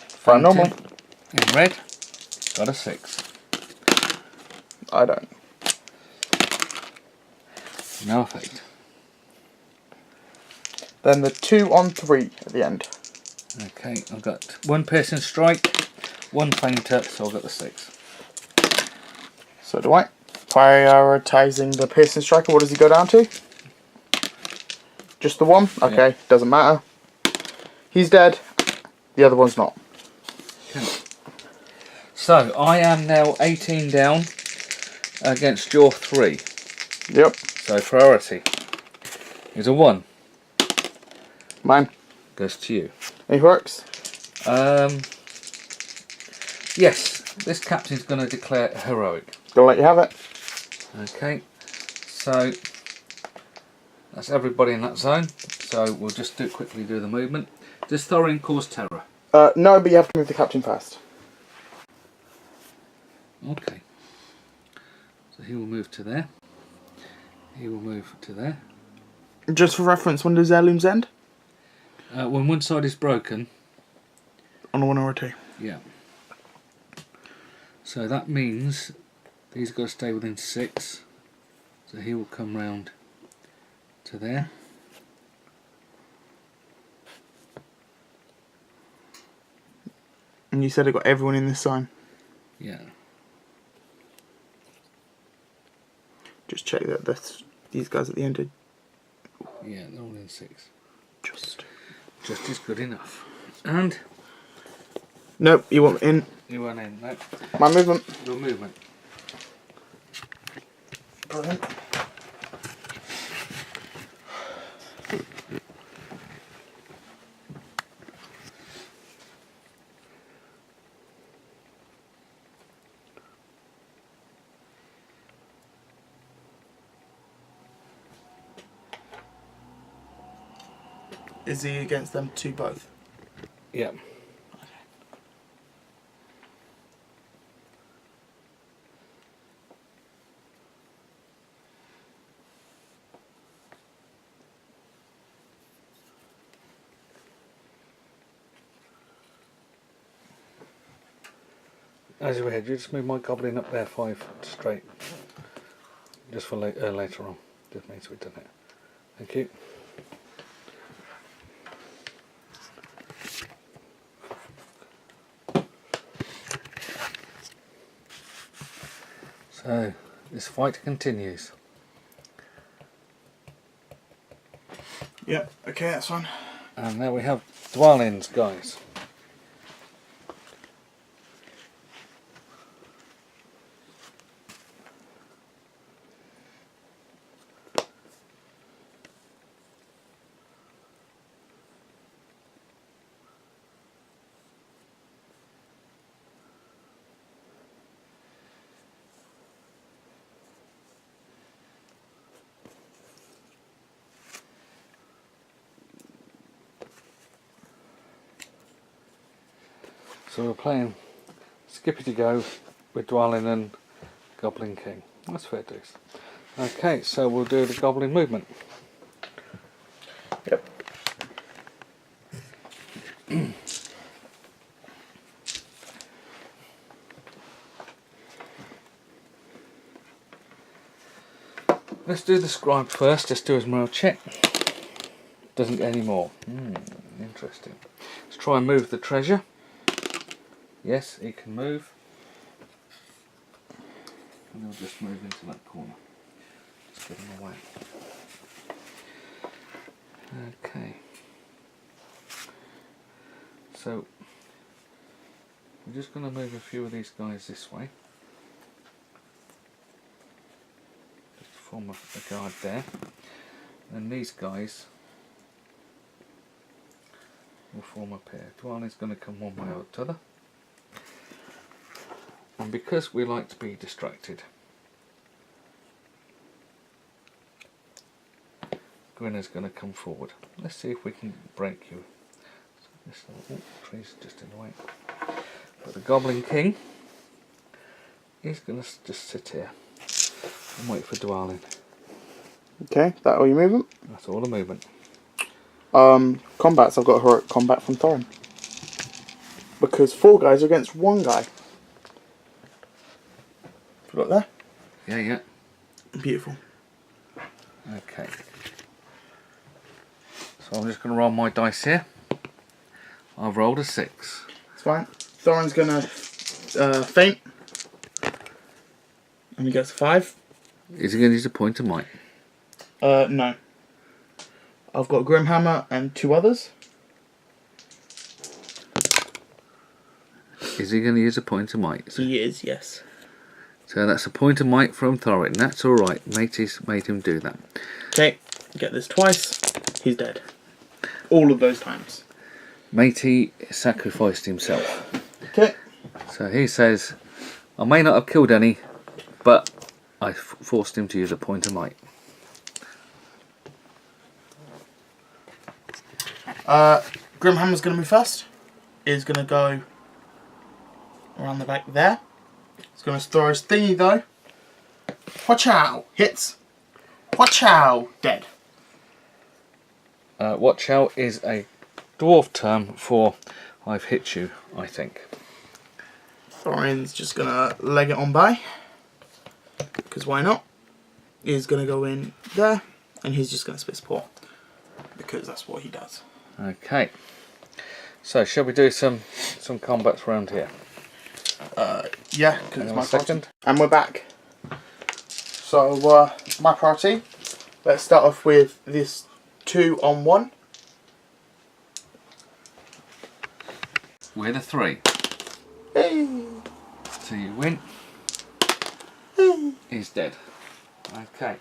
Fine, normally. In red, got a 6. I don't. No effect. Then the 2-on-3 at the end. Okay, I've got 1 piercing strike, 1 fainter, so I've got the 6. So do I. Prioritising the piercing striker, what does he go down to? Just the 1? Okay, yeah. Doesn't matter. He's dead. The other one's not. Okay. So I am now 18 down against your 3. Yep. So priority is a 1. Mine. Goes to you. Any works? Yes, this captain's going to declare heroic. Gonna let you have it. Okay, so that's everybody in that zone. So we'll just quickly do the movement. Does Thorin cause terror? No, but you have to move the captain first. Okay. So he will move to there. He will move to there. Just for reference, when does heirlooms end? When one side is broken. On a 1 or a 2. Yeah. So that means these got to stay within 6. So he will come round to there. And you said it got everyone in this sign. Yeah. Just check that these guys at the end are Yeah, they're all in 6. just Just good enough. And nope, you want in. you went in. Nope. My movement. Your movement. Brilliant. Is he against them 2 both? Yeah. As you head, you just move my goblin up there 5 straight. Just for later on. Just means we've done it. Thank you. So, this fight continues. Yep, okay, that's fine. And now we have Dwalins, guys. So we're playing Skippy Go with Dwalin and Goblin King. That's fair dues. Okay, so we'll do the Goblin movement. Yep. Let's do the scribe first, just do his morale check. Doesn't get any more. Interesting. Let's try and move the treasure. Yes, he can move. And he'll just move into that corner. Just get him away. Okay. So, I'm just going to move a few of these guys this way. Just form a guard there. And these guys will form up here. Dwalin's going to come one way or the other. And because we like to be distracted, Grinner's going to come forward. Let's see if we can break you. So this tree's just in the way. But the Goblin King is going to just sit here and wait for Dwalin. Okay, that all your movement? That's all the movement. Combats, I've got heroic combat from Thorin. Because 4 guys are against 1 guy. Look there? Yeah, yeah. Beautiful. Okay. So I'm just going to roll my dice here. I've rolled a 6. It's fine. Thorin's gonna faint. And he gets a 5. Is he going to use a point of might? No. I've got Grimhammer and 2 others. Is he going to use a point of might? So, He is, yes. so that's a point of might from Thorin. That's alright. Matey's made him do that. Okay, get this twice. He's dead. All of those times. Matey sacrificed himself. Okay. So he says, I may not have killed any, but I forced him to use a point of might. Grimhammer's going to move first. Is going to go around the back there. He's going to throw his thingy though. Watch out! Hits. Watch out! Dead. Watch out is a dwarf term for I've hit you, I think. Thorin's just going to leg it on by. Because why not? He's going to go in there. And he's just going to spit his paw. Because that's what he does. Okay. So shall we do some combats around here? Yeah, because Hang it's on my a second. party. And we're back. So, my party. Let's start off with this 2-on-1. We're the 3. Hey. So you win. He's dead. Okay.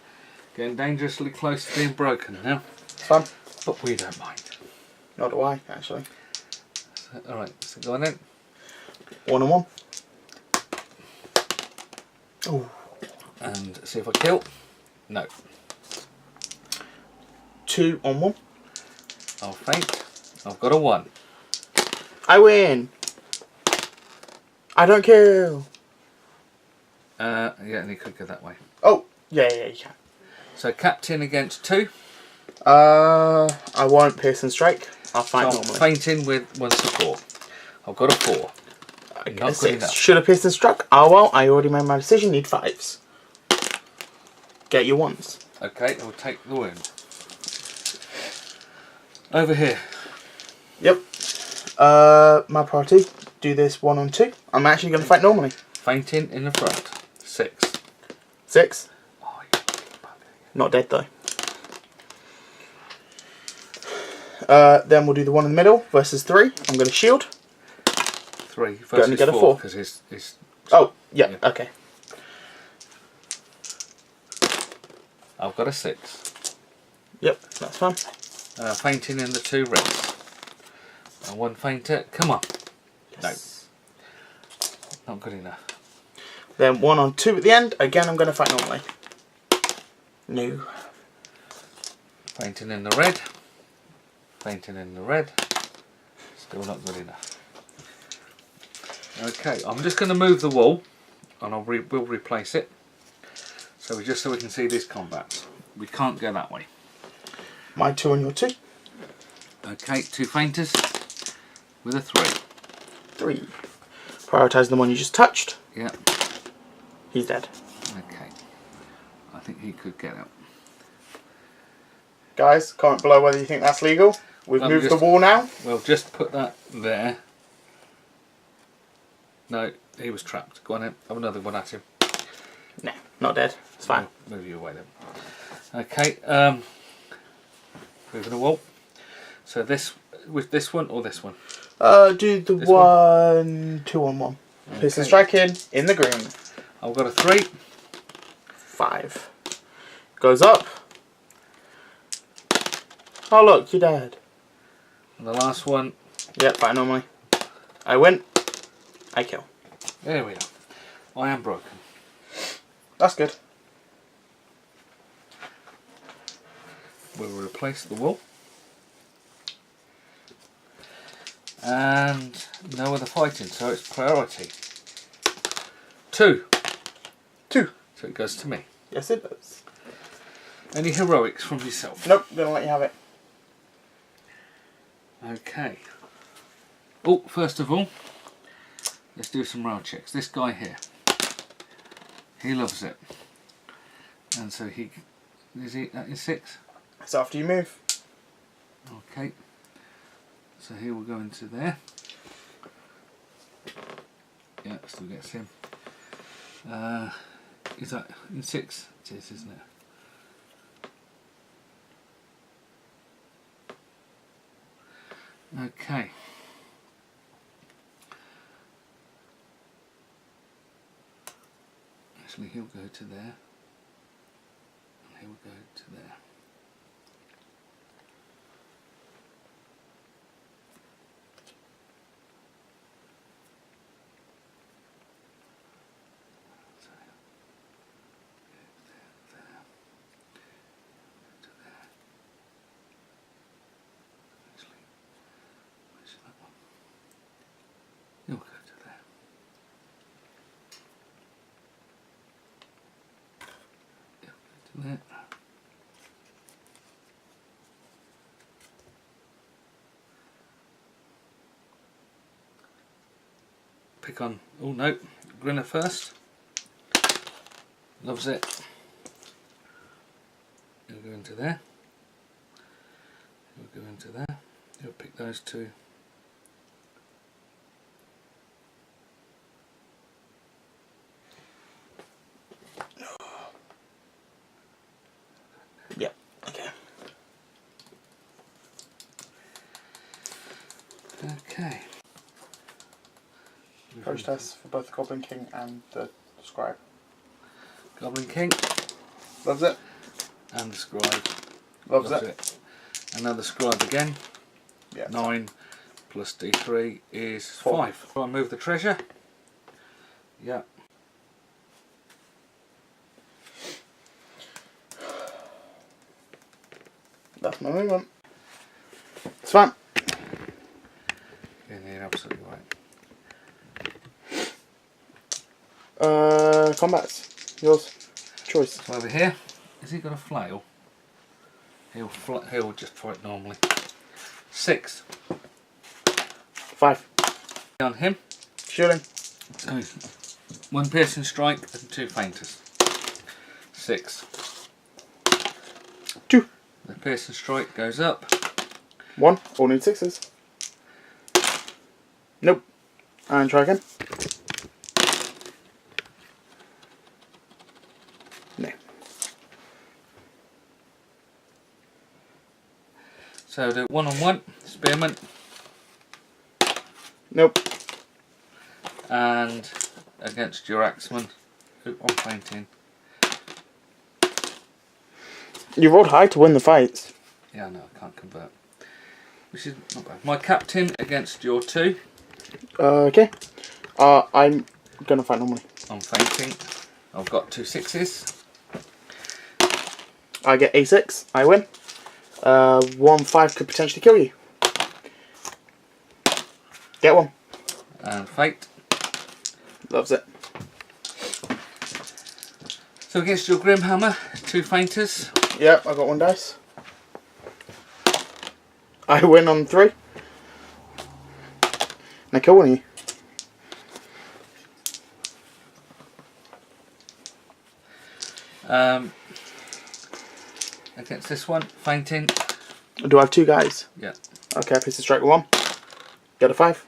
Getting dangerously close to being broken now. It's fun. But we don't mind. Nor do I, actually. So, alright, so go on then. 1-on-1. Oh. And see if I kill. No. 2-on-1. I'll faint. I've got a 1. I win. I don't kill. Yeah, and he could go that way. Oh, yeah, you can. So captain against 2. I won't pierce and strike. I'll fight So I'm normally. fainting with 1 support. I've got a 4. I get Not a good 6. enough. Should have pierced and struck. Oh well, I already made my decision. Need 5s. Get your 1s. Okay, I'll take the wound. Over here. Yep. My party do this 1-on-2. I'm actually going to fight normally. Fainting in the front. 6. 6. Oh, you fucking bugger. Not dead though. Then we'll do the 1 in the middle versus 3. I'm going to shield. 3 Gonna versus get a 4 4. because his Oh, yeah, Yeah. okay. I've got a 6. Yep, that's fine. Fainting in the 2 reds. 1 fainter. Come on. Yes. No. Not good enough. Then 1-on-2 at the end. Again, I'm going to fight normally. No. Fainting in the red. Fainting in the red. Still not good enough. Okay, I'm just going to move the wall, and we'll replace it. So we can see these combats. We can't go that way. My 2 and your 2. Okay, 2 fainters with a 3. 3. Prioritise the one you just touched. Yeah. He's dead. Okay. I think he could get out. Guys, comment below whether you think that's legal. We've moved the wall now. We'll just put that there. No, he was trapped. Go on in. Have another one at him. No, not dead. It's fine. Move you away then. Okay. Moving the wall. So this with this one or this one? Do the This one 2-on-1. Piercing Okay. striking in the green. I've got a 3. 5. Goes up. Oh look, you're dead. And the last one. Yep, fight normally. I win. I kill. There we are. I am broken. That's good. We'll replace the wool. And no other fighting, so it's priority. 2. 2. So it goes to me. Yes, it does. Any heroics from yourself? Nope, gonna let you have it. Okay. Oh, first of all, let's do some round checks. This guy here, he loves it, and so he that is 6. It's after you move. Okay. So he will go into there. Yeah, still gets him. Is that in 6? It is, isn't it? Okay. Actually, he'll go to there. And he'll go to there. You'll go to there. You'll go to there. Pick on. Oh no, Grinner first. Loves it. You'll go into there. You'll go into there. You'll pick those 2. Yep. Okay. Okay. Coach test for both the Goblin King and the Scribe. Goblin King Loves it. and the Scribe. Loves it. Another Scribe again. Yeah. 9 plus D3 is 4. 5. So I move the treasure. Yeah. That's my movement. It's fine. Yeah, you're absolutely right. Combats. Yours. Choice. So over here, has he got a flail? He'll just fight normally. 6 5. on him. Shooting. So 1 piercing strike and 2 fainters. 6. 2. The piercing strike goes up. 1. All need 6s. Nope. And try again. No. So the 1-on-1 spearman. Nope. And against your axeman. Oop, I'm fainting. You rolled high to win the fights. Yeah, no, I can't convert. Which is not bad. My captain against your 2. Okay. I'm gonna fight normally. I'm fainting. I've got 2 6s. I get A6. I win. 1-5 could potentially kill you. Get 1. And fate. Loves it. So against your Grimhammer, 2 fainters. Yep, I got 1 dice. I win on 3. And I kill 1 of you. Against this one, fainting. Do I have 2 guys? Yeah. Okay, piece of strike with 1. Get a 5.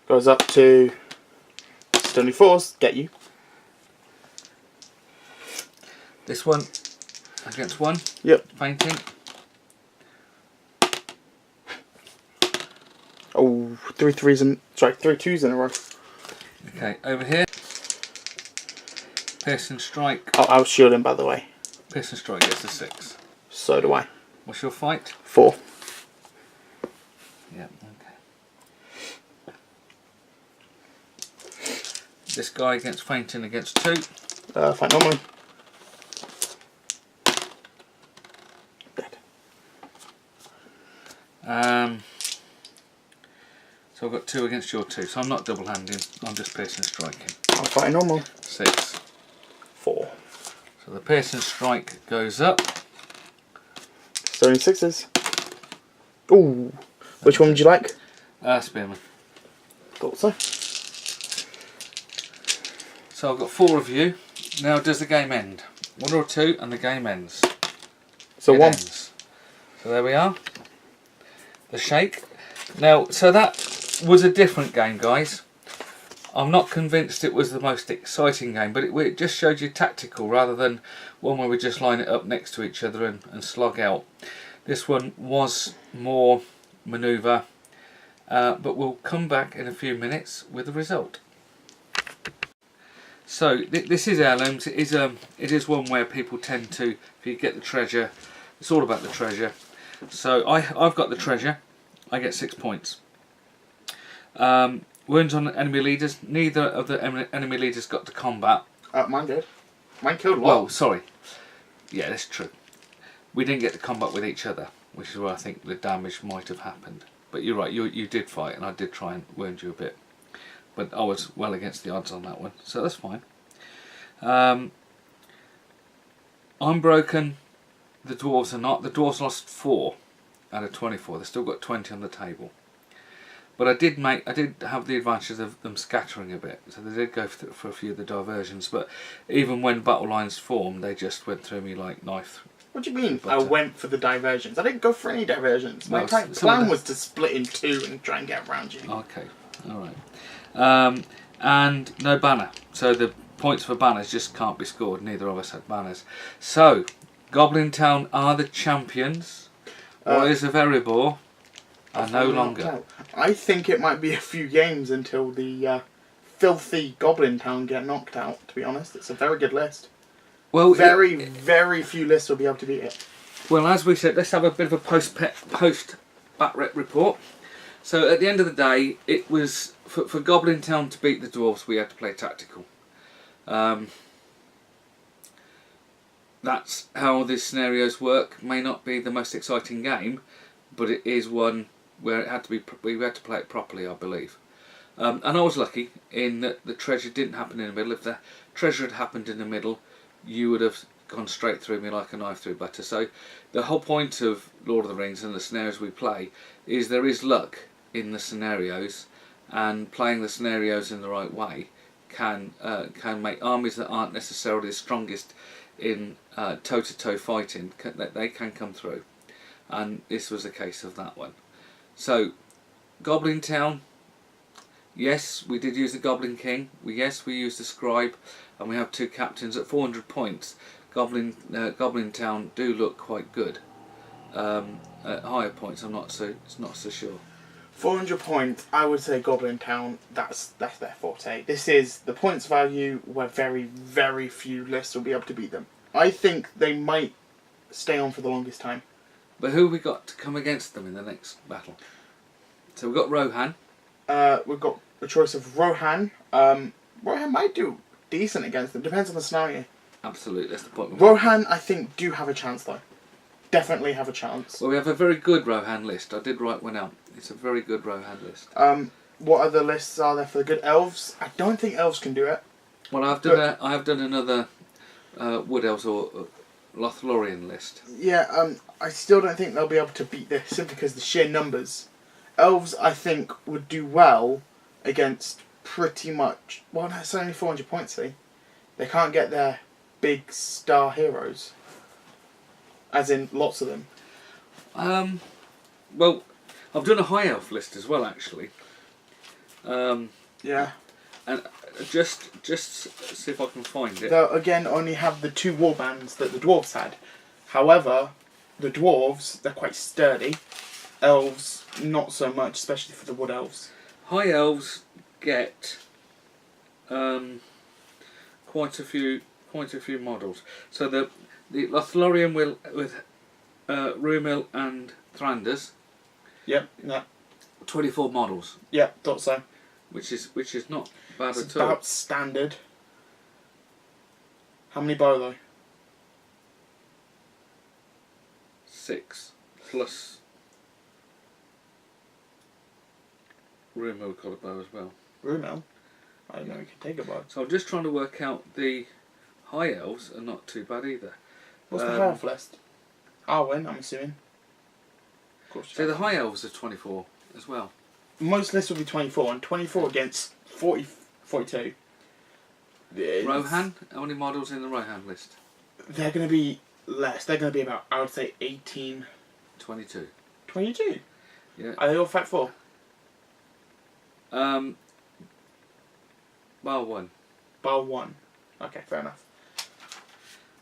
Goes up to Stony 4s. Get you. This one against 1. Yep. Fainting. Ooh, three twos in a row. Okay, over here. Piercing strike. Oh, I was shielding, by the way. Piercing strike gets a 6. So do I. What's your fight? 4. Yeah, okay. This guy against fainting against 2. Fight normally. Dead. So I've got 2 against your 2, so I'm not double handing, I'm just piercing striking. I'm fighting normal. 6. 4. So the piercing strike goes up. So only 6s. Ooh. Which one would you like? Spearman. Thought so. So I've got 4 of you. Now does the game end? 1 or 2 and the game ends. So It 1. ends. So there we are. The shake. Now, so that was a different game, guys. I'm not convinced it was the most exciting game, but it just showed you tactical rather than one where we just line it up next to each other and slog out. This one was more manoeuvre, but we'll come back in a few minutes with the result. So this is heirlooms. It is one where people tend to, if you get the treasure, it's all about the treasure. So I've got the treasure. I get 6 points. Wounds on enemy leaders. Neither of the enemy leaders got to combat. Mine did. Mine killed one. Well, sorry. Yeah, that's true. We didn't get to combat with each other, which is where I think the damage might have happened. But you're right, you did fight, and I did try and wound you a bit. But I was well against the odds on that one, so that's fine. I'm broken. The dwarves are not. The dwarves lost 4 out of 24. They've still got 20 on the table. But I did have the advantage of them scattering a bit, so they did go for a few of the diversions. But even when battle lines formed, they just went through me like knife. What do you mean? I went for the diversions. I didn't go for any diversions. My plan was to split in 2 and try and get around you. Okay, all right. And no banner, so the points for banners just can't be scored. Neither of us had banners. So, Goblin Town are the champions. Warriors of Erebor are no longer. I think it might be a few games until the filthy Goblin Town get knocked out, to be honest. It's a very good list. Well, very few lists will be able to beat it. Well, as we said, let's have a bit of a post-bat report. So at the end of the day, it was for Goblin Town to beat the dwarves, we had to play tactical. That's how the scenarios work. May not be the most exciting game, but it is one where it had to be. We had to play it properly, I believe. And I was lucky in that the treasure didn't happen in the middle. If the treasure had happened in the middle, you would have gone straight through me like a knife through butter. So the whole point of Lord of the Rings and the scenarios we play is there is luck in the scenarios, and playing the scenarios in the right way can make armies that aren't necessarily the strongest in toe-to-toe fighting, they can come through, and this was a case of that one. So Goblin Town, yes, we did use the Goblin King, yes, we used the Scribe, and we have 2 captains at 400 points. Goblin Town do look quite good. At higher points, I'm not so sure. 400 points, I would say Goblin Town, that's their forte. This is the points value where very few lists will be able to beat them. I think they might stay on for the longest time. But who have we got to come against them in the next battle? So we've got Rohan. We've got a choice of Rohan. Rohan might do decent against them, depends on the scenario. Absolutely, that's the point. Rohan, I think, do have a chance though. Definitely have a chance. Well, we have a very good Rohan list. I did write one out. It's a very good Rohan list. What other lists are there for the good? Elves? I don't think elves can do it. Well, I have done another Wood Elves or Lothlorien list. Yeah, I still don't think they'll be able to beat this simply because of the sheer numbers. Elves, I think, would do well against pretty much... Well, no, it's only 400 points, see? They can't get their big star heroes. As in, lots of them. Well, I've done a High Elf list as well, actually. Yeah. And just see if I can find it. They'll, again, only have the 2 warbands that the dwarves had. However, the dwarves, they're quite sturdy. Elves, not so much, especially for the wood elves. High elves get quite a few models. So the Lothlorien will with Rumil and Thranduil, Yep. Yeah. 24 models, Yeah. Thought so. which is not bad It's at all. about standard. How many bow though? 6 plus Rumil got a bow as well. Rumel? I didn't know we could take a bow. So I'm just trying to work out the high elves are not too bad either. What's the high elf list? Arwen, I'm assuming. Of course. So the high elves are 24 as well. Most lists will be 24, and 24 against 40, 42. It's- Rohan, how many models in the Rohan list? They're going to be less. They're going to be about, I would say, 18, 22. 22. Yeah. Are they all Fact 4? Bar 1. Bar 1. Okay, fair enough.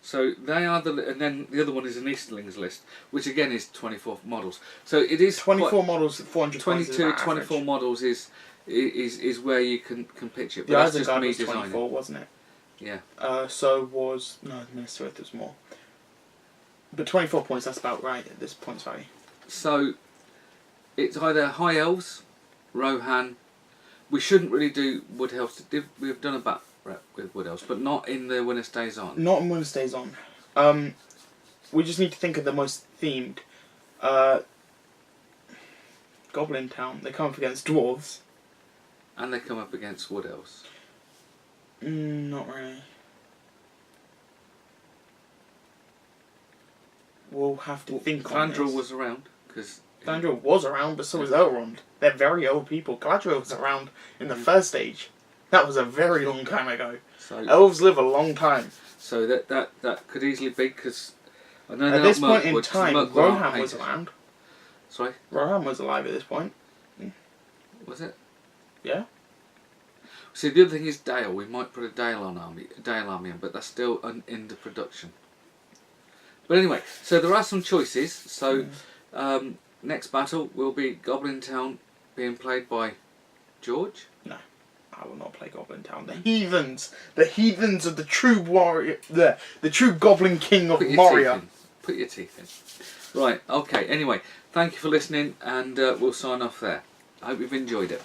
So they are and then the other one is an Easterlings list, which again is 24 models. So it is 24 models at 400 points is 22, about 24 average. models is where you can pitch it. But The that's just Isengard me was designing. 24, wasn't it? Yeah. So was... No, the Minister Earth was more. But 24 points, that's about right at this points value. So it's either High Elves, Rohan. We shouldn't really do Wood Elves. We've done a bat rep with Wood Elves, but not in the Winter Stays On. Not in Winter Stays On. We just need to think of the most themed. Goblin Town, they come up against dwarves. And they come up against Wood Elves. Not really. We'll have to think on this. Thranduil was around, because... Thranduil was around, but so was Elrond. They're very old people. Galadriel was around in the first age. That was a very long time ago. So, Elves live a long time. so that could easily be, because... I know At they're this not point in Mirkwood, 'cause time, Mirkwood aren't Rohan was hated. around. Sorry? Rohan was alive at this point. Was it? Yeah. See, the other thing is Dale. We might put a Dale army in, but that's still in the production. But anyway, so there are some choices. So next battle will be Goblin Town being played by George. No, I will not play Goblin Town. The heathens of the true warrior, the true Goblin King of Moria. Put your teeth in. Right. Okay. Anyway, thank you for listening, and we'll sign off there. I hope you've enjoyed it.